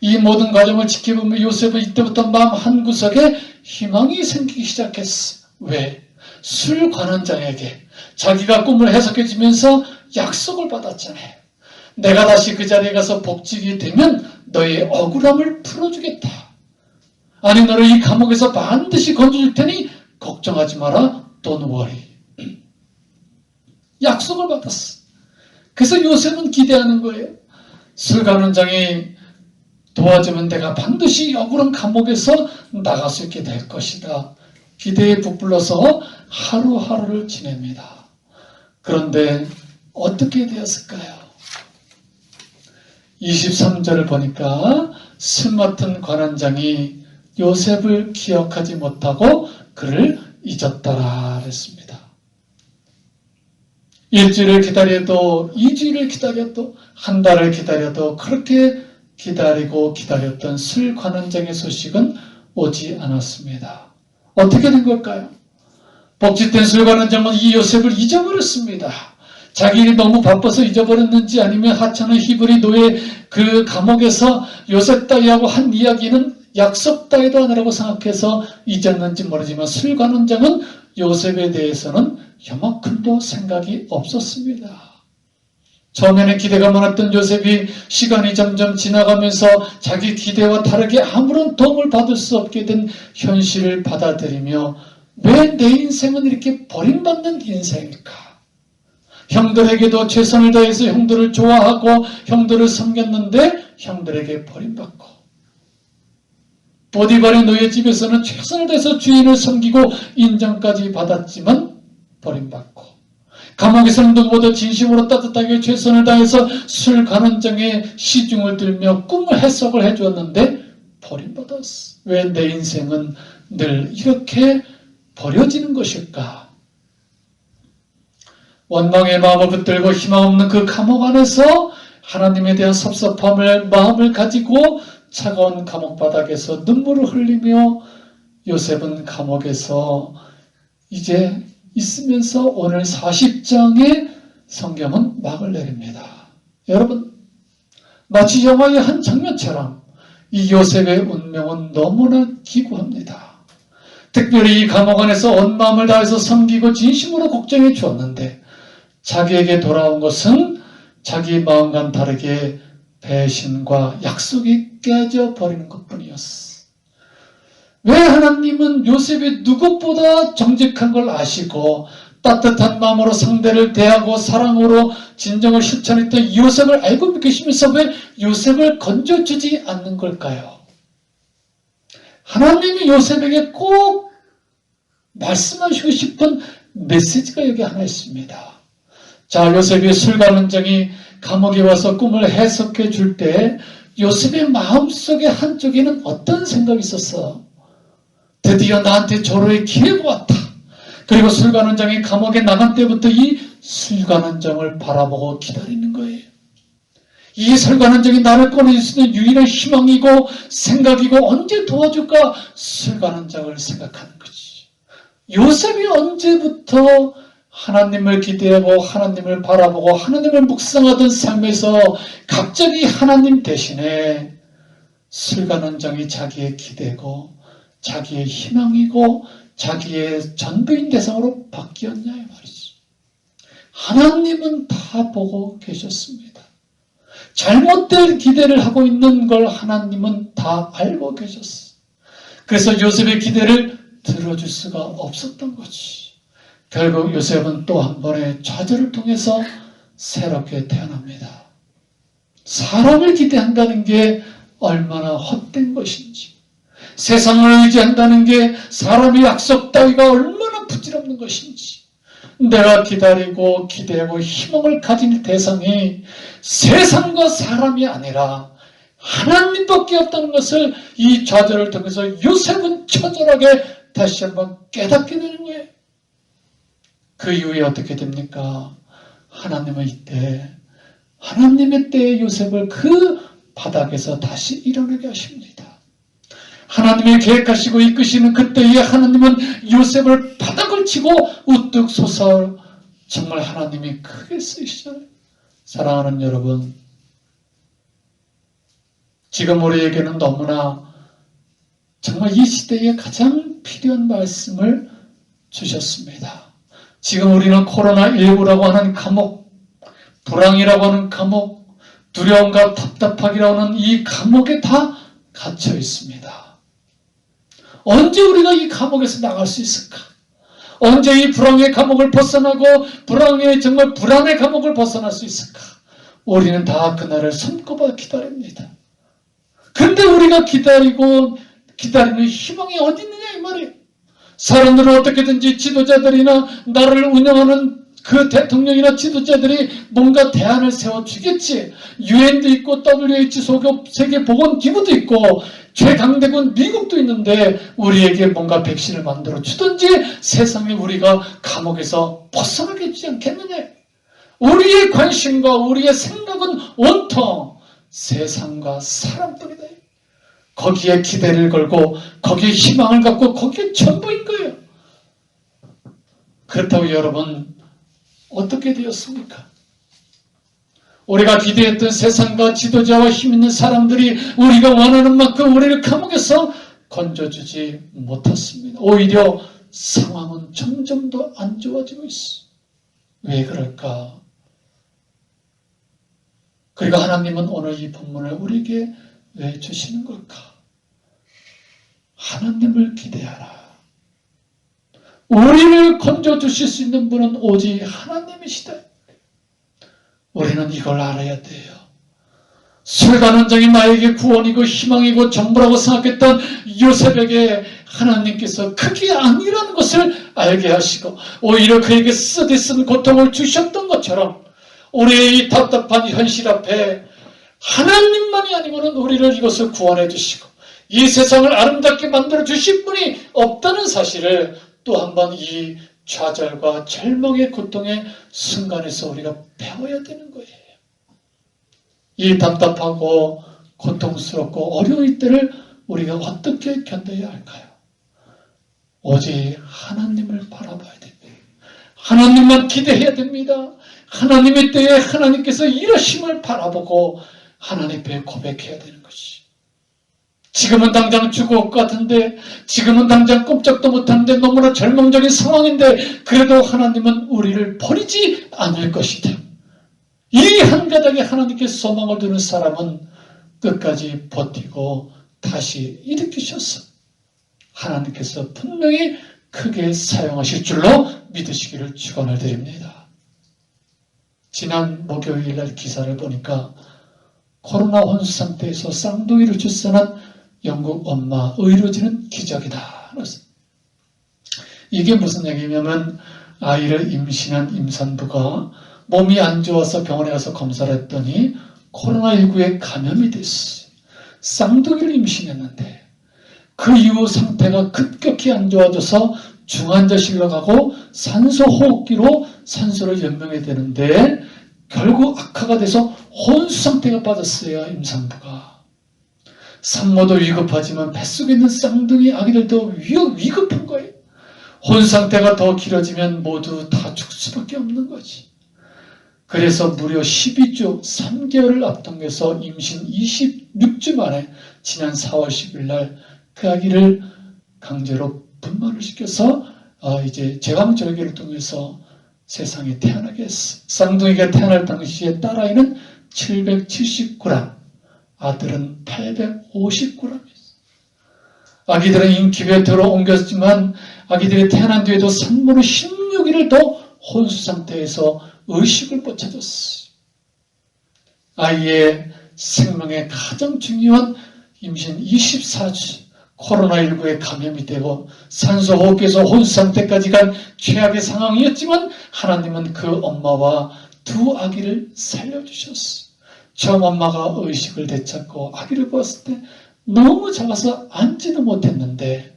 이 모든 과정을 지켜보면 요셉은 이때부터 마음 한구석에 희망이 생기기 시작했어. 왜? 술 관원장에게 자기가 꿈을 해석해 주면서 약속을 받았잖아요. 내가 다시 그 자리에 가서 복직이 되면 너의 억울함을 풀어주겠다. 아니 너를 이 감옥에서 반드시 건져줄 테니 걱정하지 마라. Don't worry. 약속을 받았어. 그래서 요셉은 기대하는 거예요. 술 관원장이 도와주면 내가 반드시 억울한 감옥에서 나갈 수 있게 될 것이다. 기대에 부풀러서 하루하루를 지냅니다. 그런데 어떻게 되었을까요? 23절을 보니까 술 맡은 관원장이 요셉을 기억하지 못하고 그를 잊었더라 그랬습니다. 일주일을 기다려도 2주일을 기다려도 한 달을 기다려도 그렇게 기다리고 기다렸던 술 관원장의 소식은 오지 않았습니다. 어떻게 된 걸까요? 복짓된 술 관원장은 이 요셉을 잊어버렸습니다. 자기 일이 너무 바빠서 잊어버렸는지 아니면 하찮은 히브리 노예 그 감옥에서 요셉 따위하고 한 이야기는 약속 따위도 아니라고 생각해서 잊었는지 모르지만 술 관원장은 요셉에 대해서는 요만큼도 생각이 없었습니다. 처음에는 기대가 많았던 요셉이 시간이 점점 지나가면서 자기 기대와 다르게 아무런 도움을 받을 수 없게 된 현실을 받아들이며 왜 내 인생은 이렇게 버림받는 인생일까? 형들에게도 최선을 다해서 형들을 좋아하고 형들을 섬겼는데 형들에게 버림받고, 보디발의 노예 집에서는 최선을 다해서 주인을 섬기고 인정까지 받았지만 버림받고, 감옥에서는 누구보다 진심으로 따뜻하게 최선을 다해서 술 관원장의 시중을 들며 꿈을 해석을 해주었는데 버림받았어. 왜 내 인생은 늘 이렇게 버려지는 것일까? 원망의 마음을 붙들고 희망 없는 그 감옥 안에서 하나님에 대한 섭섭함을 마음을 가지고 차가운 감옥 바닥에서 눈물을 흘리며 요셉은 감옥에서 이제 있으면서 오늘 40장의 성경은 막을 내립니다. 여러분, 마치 영화의 한 장면처럼 이 요셉의 운명은 너무나 기구합니다. 특별히 이 감옥 안에서 온 마음을 다해서 섬기고 진심으로 걱정해 주었는데 자기에게 돌아온 것은 자기 마음과는 다르게 배신과 약속이 깨져버리는 것뿐이었어. 왜 하나님은 요셉이 누구보다 정직한 걸 아시고 따뜻한 마음으로 상대를 대하고 사랑으로 진정을 실천했던 요셉을 알고 계시면서 왜 요셉을 건져주지 않는 걸까요? 하나님이 요셉에게 꼭 말씀하시고 싶은 메시지가 여기 하나 있습니다. 자, 요셉이 술 관원장이 감옥에 와서 꿈을 해석해 줄 때 요셉의 마음속에 한쪽에는 어떤 생각이 있었어? 드디어 나한테 조로의 기회가 왔다. 그리고 술 관원장이 감옥에 나간 때부터 이 술 관원장을 바라보고 기다리는 거예요. 이 술 관원장이 나를 꺼내줄 수 있는 유일한 희망이고 생각이고 언제 도와줄까? 술 관원장을 생각하는 거지. 요셉이 언제부터 하나님을 기대하고 하나님을 바라보고 하나님을 묵상하던 삶에서 갑자기 하나님 대신에 술 관원장이 자기의 기대고 자기의 희망이고 자기의 전부인 대상으로 바뀌었냐 이 말이지. 하나님은 다 보고 계셨습니다. 잘못된 기대를 하고 있는 걸 하나님은 다 알고 계셨어. 그래서 요셉의 기대를 들어줄 수가 없었던 거지. 결국 요셉은 또 한 번의 좌절을 통해서 새롭게 태어납니다. 사람을 기대한다는 게 얼마나 헛된 것인지, 세상을 의지한다는 게 사람의 약속 따위가 얼마나 부질없는 것인지, 내가 기다리고 기대하고 희망을 가진 대상이 세상과 사람이 아니라 하나님밖에 없다는 것을 이 좌절을 통해서 요셉은 처절하게 다시 한번 깨닫게 되는 거예요. 그 이후에 어떻게 됩니까? 하나님은 이때 하나님의 때에 요셉을 그 바닥에서 다시 일어나게 하십니다. 하나님의 계획하시고 이끄시는 그때에 하나님은 요셉을 바닥을 치고 우뚝 솟아 정말 하나님이 크게 쓰시잖아요. 사랑하는 여러분, 지금 우리에게는 너무나 정말 이 시대에 가장 필요한 말씀을 주셨습니다. 지금 우리는 코로나19라고 하는 감옥, 불황이라고 하는 감옥, 두려움과 답답하기라고 하는 이 감옥에 다 갇혀 있습니다. 언제 우리가 이 감옥에서 나갈 수 있을까? 언제 이 불황의 감옥을 벗어나고 불황의 정말 불안의 감옥을 벗어날 수 있을까? 우리는 다 그날을 손꼽아 기다립니다. 근데 우리가 기다리는 희망이 어디 있느냐 이 말이에요. 사람들은 어떻게든지 지도자들이나 나를 운영하는 그 대통령이나 지도자들이 뭔가 대안을 세워주겠지. 유엔도 있고 WHO 세계보건기구도 있고 최강대국 미국도 있는데 우리에게 뭔가 백신을 만들어 주든지 세상에 우리가 감옥에서 벗어나게 해주지 않겠느냐. 우리의 관심과 우리의 생각은 온통 세상과 사람뿐이다. 거기에 기대를 걸고 거기에 희망을 갖고 거기에 전부인 거예요. 그렇다고 여러분 어떻게 되었습니까? 우리가 기대했던 세상과 지도자와 힘있는 사람들이 우리가 원하는 만큼 우리를 감옥에서 건져주지 못했습니다. 오히려 상황은 점점 더 안 좋아지고 있어. 왜 그럴까? 그리고 하나님은 오늘 이 본문을 우리에게 왜 주시는 걸까? 하나님을 기대하라. 우리를 건져주실 수 있는 분은 오직 하나님이시다. 우리는 이걸 알아야 돼요. 술간원장이 나에게 구원이고 희망이고 전부라고 생각했던 요셉에게 하나님께서 그게 아니라는 것을 알게 하시고 오히려 그에게 쓰디쓴 고통을 주셨던 것처럼 우리의 이 답답한 현실 앞에 하나님만이 아니고는 우리를 이것을 구원해 주시고 이 세상을 아름답게 만들어 주실 분이 없다는 사실을 또 한 번 이 좌절과 절망의 고통의 순간에서 우리가 배워야 되는 거예요. 이 답답하고 고통스럽고 어려울 때를 우리가 어떻게 견뎌야 할까요? 오직 하나님을 바라봐야 됩니다. 하나님만 기대해야 됩니다. 하나님의 때에 하나님께서 이러심을 바라보고 하나님 앞에 고백해야 되는 것이. 지금은 당장 죽을 것 같은데, 지금은 당장 꼼짝도 못하는데 너무나 절망적인 상황인데 그래도 하나님은 우리를 버리지 않을 것이다. 이 한 가닥에 하나님께 소망을 두는 사람은 끝까지 버티고 다시 일으키셔서 하나님께서 분명히 크게 사용하실 줄로 믿으시기를 축원을 드립니다. 지난 목요일 날 기사를 보니까 코로나 혼수 상태에서 쌍둥이를 출산한 영국 엄마 의료진은 기적이다. 이게 무슨 얘기냐면 아이를 임신한 임산부가 몸이 안 좋아서 병원에 가서 검사를 했더니 코로나19에 감염이 됐어요. 쌍둥이를 임신했는데 그 이후 상태가 급격히 안 좋아져서 중환자실로 가고 산소호흡기로 산소를 연명해야 되는데 결국 악화가 돼서 혼수 상태가 빠졌어요. 임산부가. 산모도 위급하지만 뱃속에 있는 쌍둥이 아기들도 위급한 거예요. 혼수 상태가 더 길어지면 모두 다 죽을 수밖에 없는 거지. 그래서 무려 12주 3개월을 앞당겨서 임신 26주 만에 지난 4월 10일 날 그 아기를 강제로 분만을 시켜서 이제 제왕절개를 통해서 세상에 태어나게 했어. 쌍둥이가 태어날 당시에 딸아이는 779g, 아들은 850g이었어. 아기들은 인큐베이터로 옮겼지만 아기들이 태어난 뒤에도 산모는 16일을 더 혼수 상태에서 의식을 못 찾았어. 아이의 생명에 가장 중요한 임신 24주 코로나19에 감염이 되고 산소호흡기에서 혼수 상태까지 간 최악의 상황이었지만 하나님은 그 엄마와 두 아기를 살려주셨어. 처음 엄마가 의식을 되찾고 아기를 보았을 때 너무 작아서 앉지도 못했는데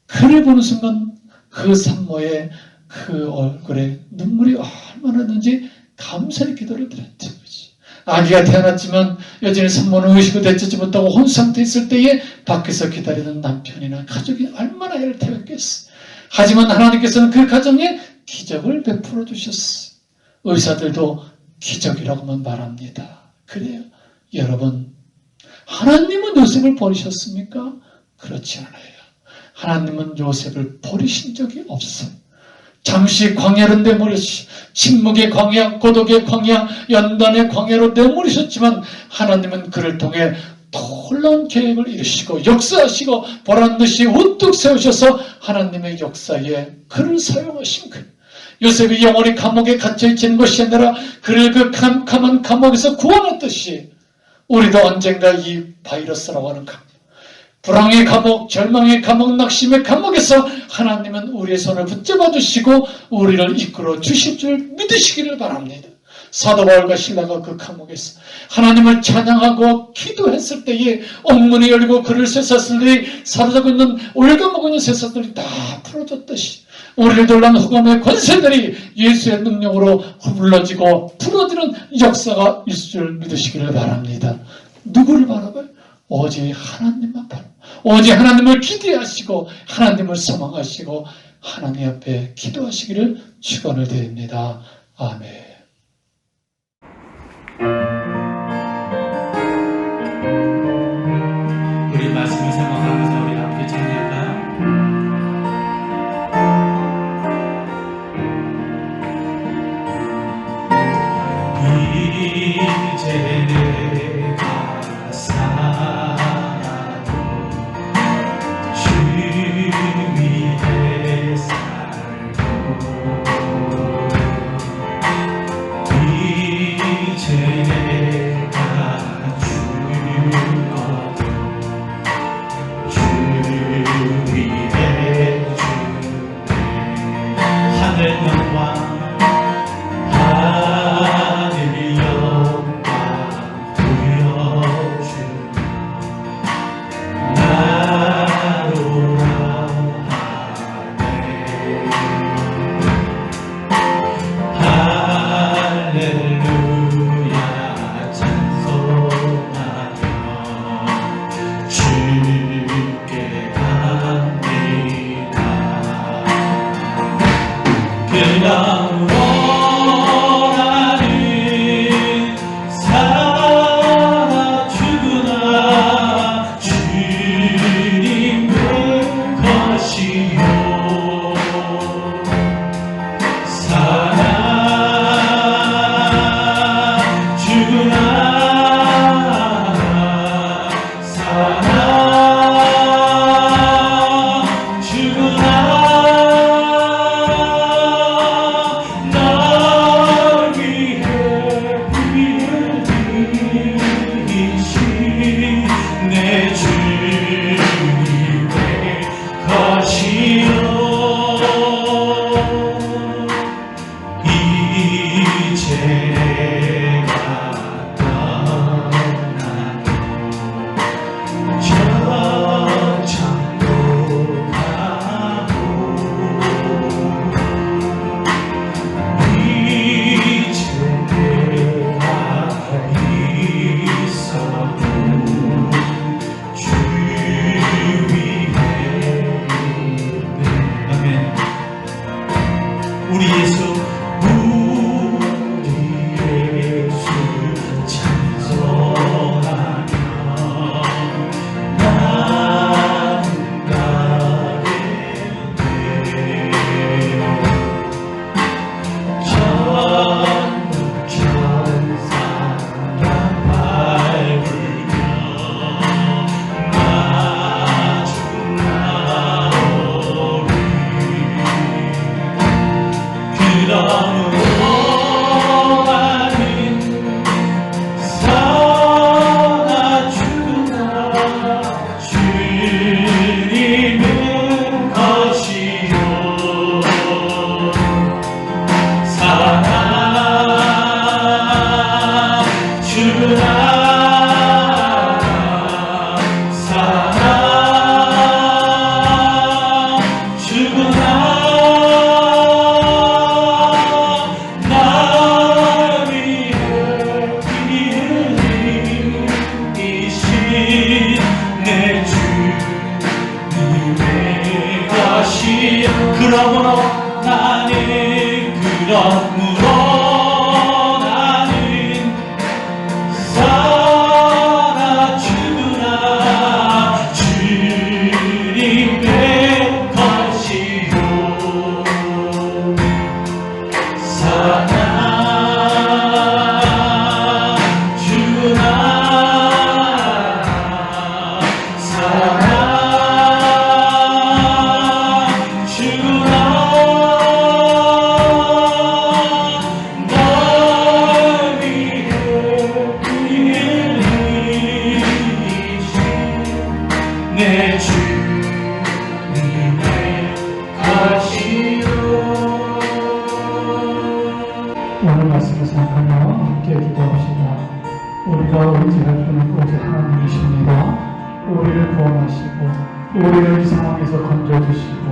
그를 보는 순간 그 산모의 그 얼굴에 눈물이 얼마나 났는지 감사의 기도를 드렸던 거지. 아기가 태어났지만 여전히 산모는 의식을 되찾지 못하고 혼수 상태에 있을 때에 밖에서 기다리는 남편이나 가족이 얼마나 애를 태웠겠어. 하지만 하나님께서는 그 가정에 기적을 베풀어 주셨어. 의사들도 기적이라고만 말합니다. 그래요. 여러분, 하나님은 요셉을 버리셨습니까? 그렇지 않아요. 하나님은 요셉을 버리신 적이 없어요. 잠시 광야로 내모르시, 침묵의 광야, 고독의 광야, 연단의 광야로 내모르셨지만 하나님은 그를 통해 놀라운 계획을 이루시고 역사하시고 보란듯이 우뚝 세우셔서 하나님의 역사에 그를 사용하신 거예요. 요셉이 영원히 감옥에 갇혀있는 것이 아니라 그를 그 캄캄한 감옥에서 구원했듯이 우리도 언젠가 이 바이러스라고 하는 불황의 감옥, 절망의 감옥, 낙심의 감옥에서 하나님은 우리의 손을 붙잡아 주시고 우리를 이끌어 주실 줄 믿으시기를 바랍니다. 사도 바울과 신라가 그 감옥에서 하나님을 찬양하고 기도했을 때에 옥문이 열리고 그를 쇠사슬이 사로잡고 있는 올가먹고 있는 쇠사슬이 다 풀어졌듯이 우리를 둘러싼 흑암의 권세들이 예수의 능력으로 허물러지고 풀어지는 역사가 있을 줄 믿으시기를 바랍니다. 누구를 바라봐요? 오직 하나님만 바라봐요. 오직 하나님을 기대하시고 하나님을 사랑하시고 하나님 앞에 기도하시기를 축원을 드립니다. 아멘. 우리 말씀을 생각하면서 우리 함께 찬양할까요? 이제 내가 살아도 주 위에 살고 이제 내가 죽어도 주 위에 주네 하늘 영광 하늘 영광 보여주며 나로라 하네 할렐루야 찬송하며 주께 갑니다. 그러므로 나는 살아주구나 주님의 것이요 날 위해 피를 흘리신 내 주님의 것이요 이제 내가 떠나도 저 창도 가고 이제 내가 있어도 주 위에 아멘. 우리 예수 찬송하며 나는 가게 돼 전국 천사가 밟으며 마주 나오리 그러므로 나는 살아주구나 주님의 것이요 살아주구나 살아주구나 오늘 말씀을 생각하며 함께 기도합시다. 우리가 의지할 분은 오직 하나님이십니다. 우리를 구원하시고 우리를 이 상황에서 건져주시고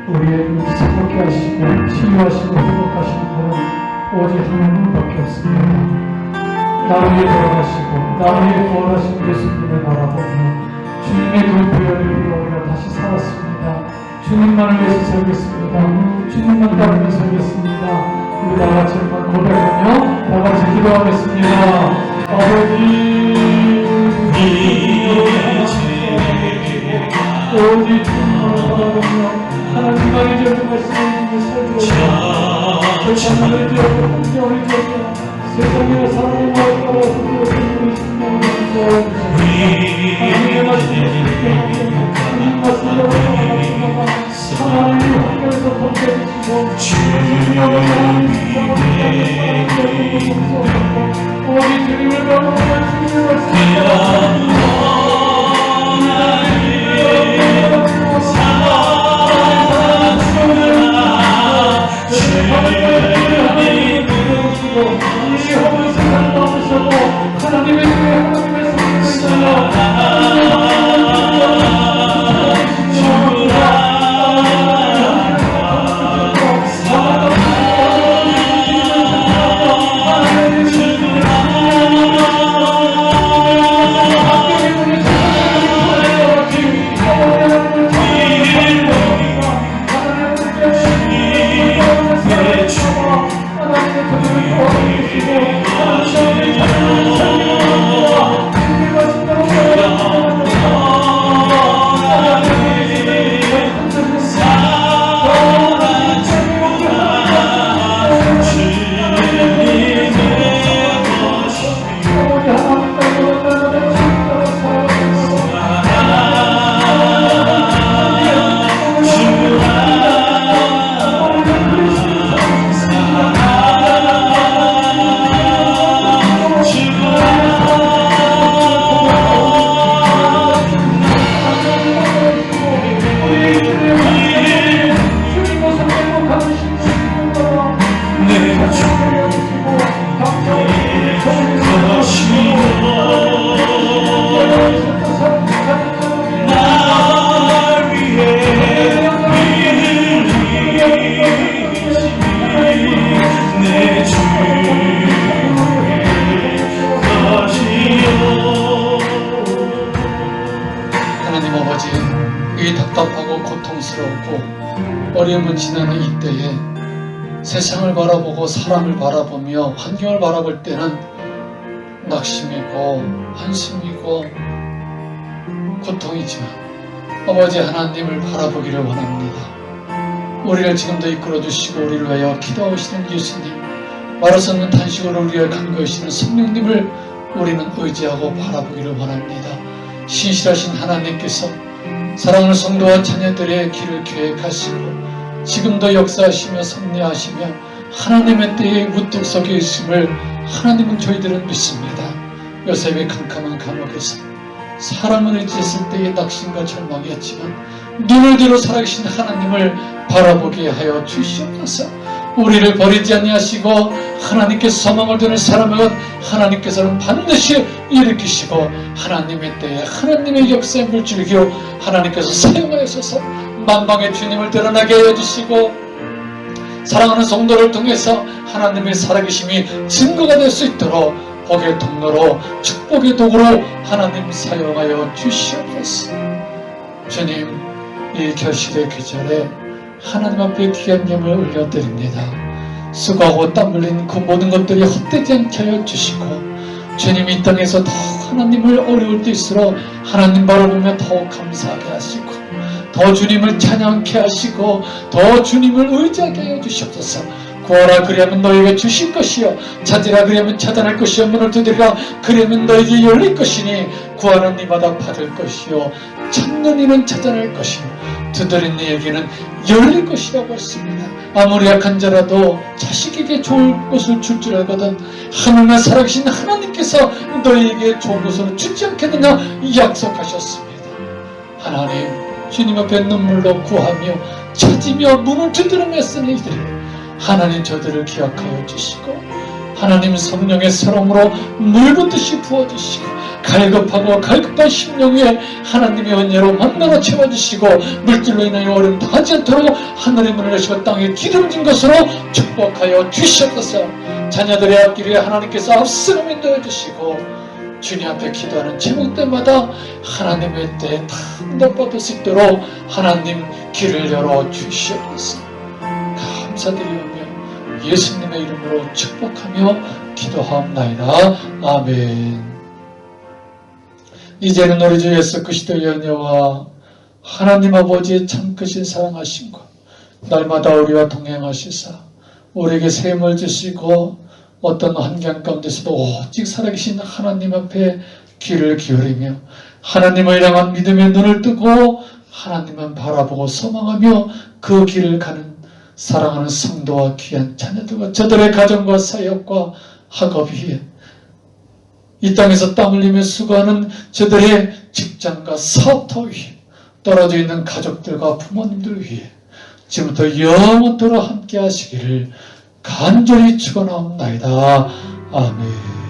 우리의 눈을 새롭게 하시고 치유하시고 회복하시는 분은 오직 하나님밖에 없습니다. 나를 위해 돌아가시고 나를 위해 구원하신 예수님을 바라보며 주님의 그 보혈을 위해 우리가 다시 살았습니다. 주님만을 위해서 살겠습니다. 주님만 따르며 살겠습니다. 우리 다같이 한번 고백하며 다같이 기도하겠습니다. 아버지 오직 주님만을 바라보며 하나님만의 이제 말씀을 살겠습니다. 세상을 이제 풍경을 이제 세상에 사람의 마음을 따라서 우리 생명을 인도하여주시고 하나님의 말씀을 하나님 말씀을 하나님의 환경에서 던져주시고 주님의 우리 주님을 바라보며 주님의 말씀을 하나님의 답답하고 고통스럽고 어려움을 지나는 이때에 세상을 바라보고 사람을 바라보며 환경을 바라볼 때는 낙심이고 한심이고 고통이지만 아버지 하나님을 바라보기를 원합니다. 우리를 지금도 이끌어주시고 우리를 위하여 기도하시는 예수님, 말할 없는 탄식으로 우리를 간구하시는 성령님을 우리는 의지하고 바라보기를 원합니다. 신실하신 하나님께서 사랑하는 성도와 자녀들의 길을 계획하시고 지금도 역사하시며 섭리하시며 하나님의 때에 우뚝 서 계심을 하나님은 저희들은 믿습니다. 요셉의 캄캄한 감옥에서 사람을 의지했을 때의 낙심과 절망이었지만 눈을 들어 살아계신 하나님을 바라보게 하여 주시옵소서. 우리를 버리지 아니하시고 하나님께서 소망을 두는 사람은 하나님께서는 반드시 일으키시고 하나님의 때에 하나님의 역사의 물줄기로 하나님께서 사용하여서 만방의 주님을 드러나게 하여 주시고 사랑하는 성도를 통해서 하나님의 살아계심이 증거가 될 수 있도록 복의 통로로 축복의 도구로 하나님 사용하여 주시옵소서. 주님, 이 결실의 계절에 하나님 앞에 귀한 예물 올려드립니다. 수고하고 땀 흘린 그 모든 것들이 헛되지 않게 하여 주시고 주님 이 땅에서 더욱 하나님을 어려울 때일수록 하나님 바라보며 더욱 감사하게 하시고 더 주님을 찬양케 하시고 더 주님을 의지하게 하여 주시옵소서. 구하라 그리하면 너에게 주실 것이요 찾으라 그리하면 찾아낼 것이요 문을 두드리라 그리하면 너에게 열릴 것이니 구하는 이마다 받을 것이요 찾는 이는 찾아낼 것이요 두드린 이에게는 열릴 것이라고 했습니다. 아무리 약한 자라도 자식에게 좋은 것을 줄 줄 알거든 하늘날 살아계신 하나님께서 너희에게 좋은 것을 주지 않겠느냐 약속하셨습니다. 하나님 주님 앞에 눈물로 구하며 찾으며 문을 두드리며 쓰는 이들이 하나님 저들을 기억하여 주시고 하나님 성령의 새로움으로 물붓듯이 부어주시고 갈급하고 갈급한 심령 위에 하나님의 은혜로 만나로 채워주시고 물질로 인하여 어려움 당하지 않도록 하늘의 문을 여시고 땅에 기름진 것으로 축복하여 주시옵소서. 자녀들의 앞길에 하나님께서 앞서가며 인도해 주시고 주님 앞에 기도하는 제목 때마다 하나님의 때에 다 응답받을 수 있도록 하나님 길을 열어 주시옵소서. 감사드리오며 예수님의 이름으로 축복하며 기도하옵나이다. 아멘. 이제는 우리 주 예수 그리스도의 은혜와 하나님 아버지의 참 크신 사랑하심과 날마다 우리와 동행하시사 우리에게 셈을 주시고 어떤 환경 가운데서도 오직 살아계신 하나님 앞에 귀를 기울이며 하나님을 향한 믿음의 눈을 뜨고 하나님만 바라보고 소망하며 그 길을 가는 사랑하는 성도와 귀한 자녀들과 저들의 가정과 사역과 학업 위에 이 땅에서 땀 흘리며 수고하는 저들의 직장과 사업터 위에 떨어져 있는 가족들과 부모님들 위에 지금부터 영원토록 함께 하시기를 간절히 축원하옵나이다. 아멘.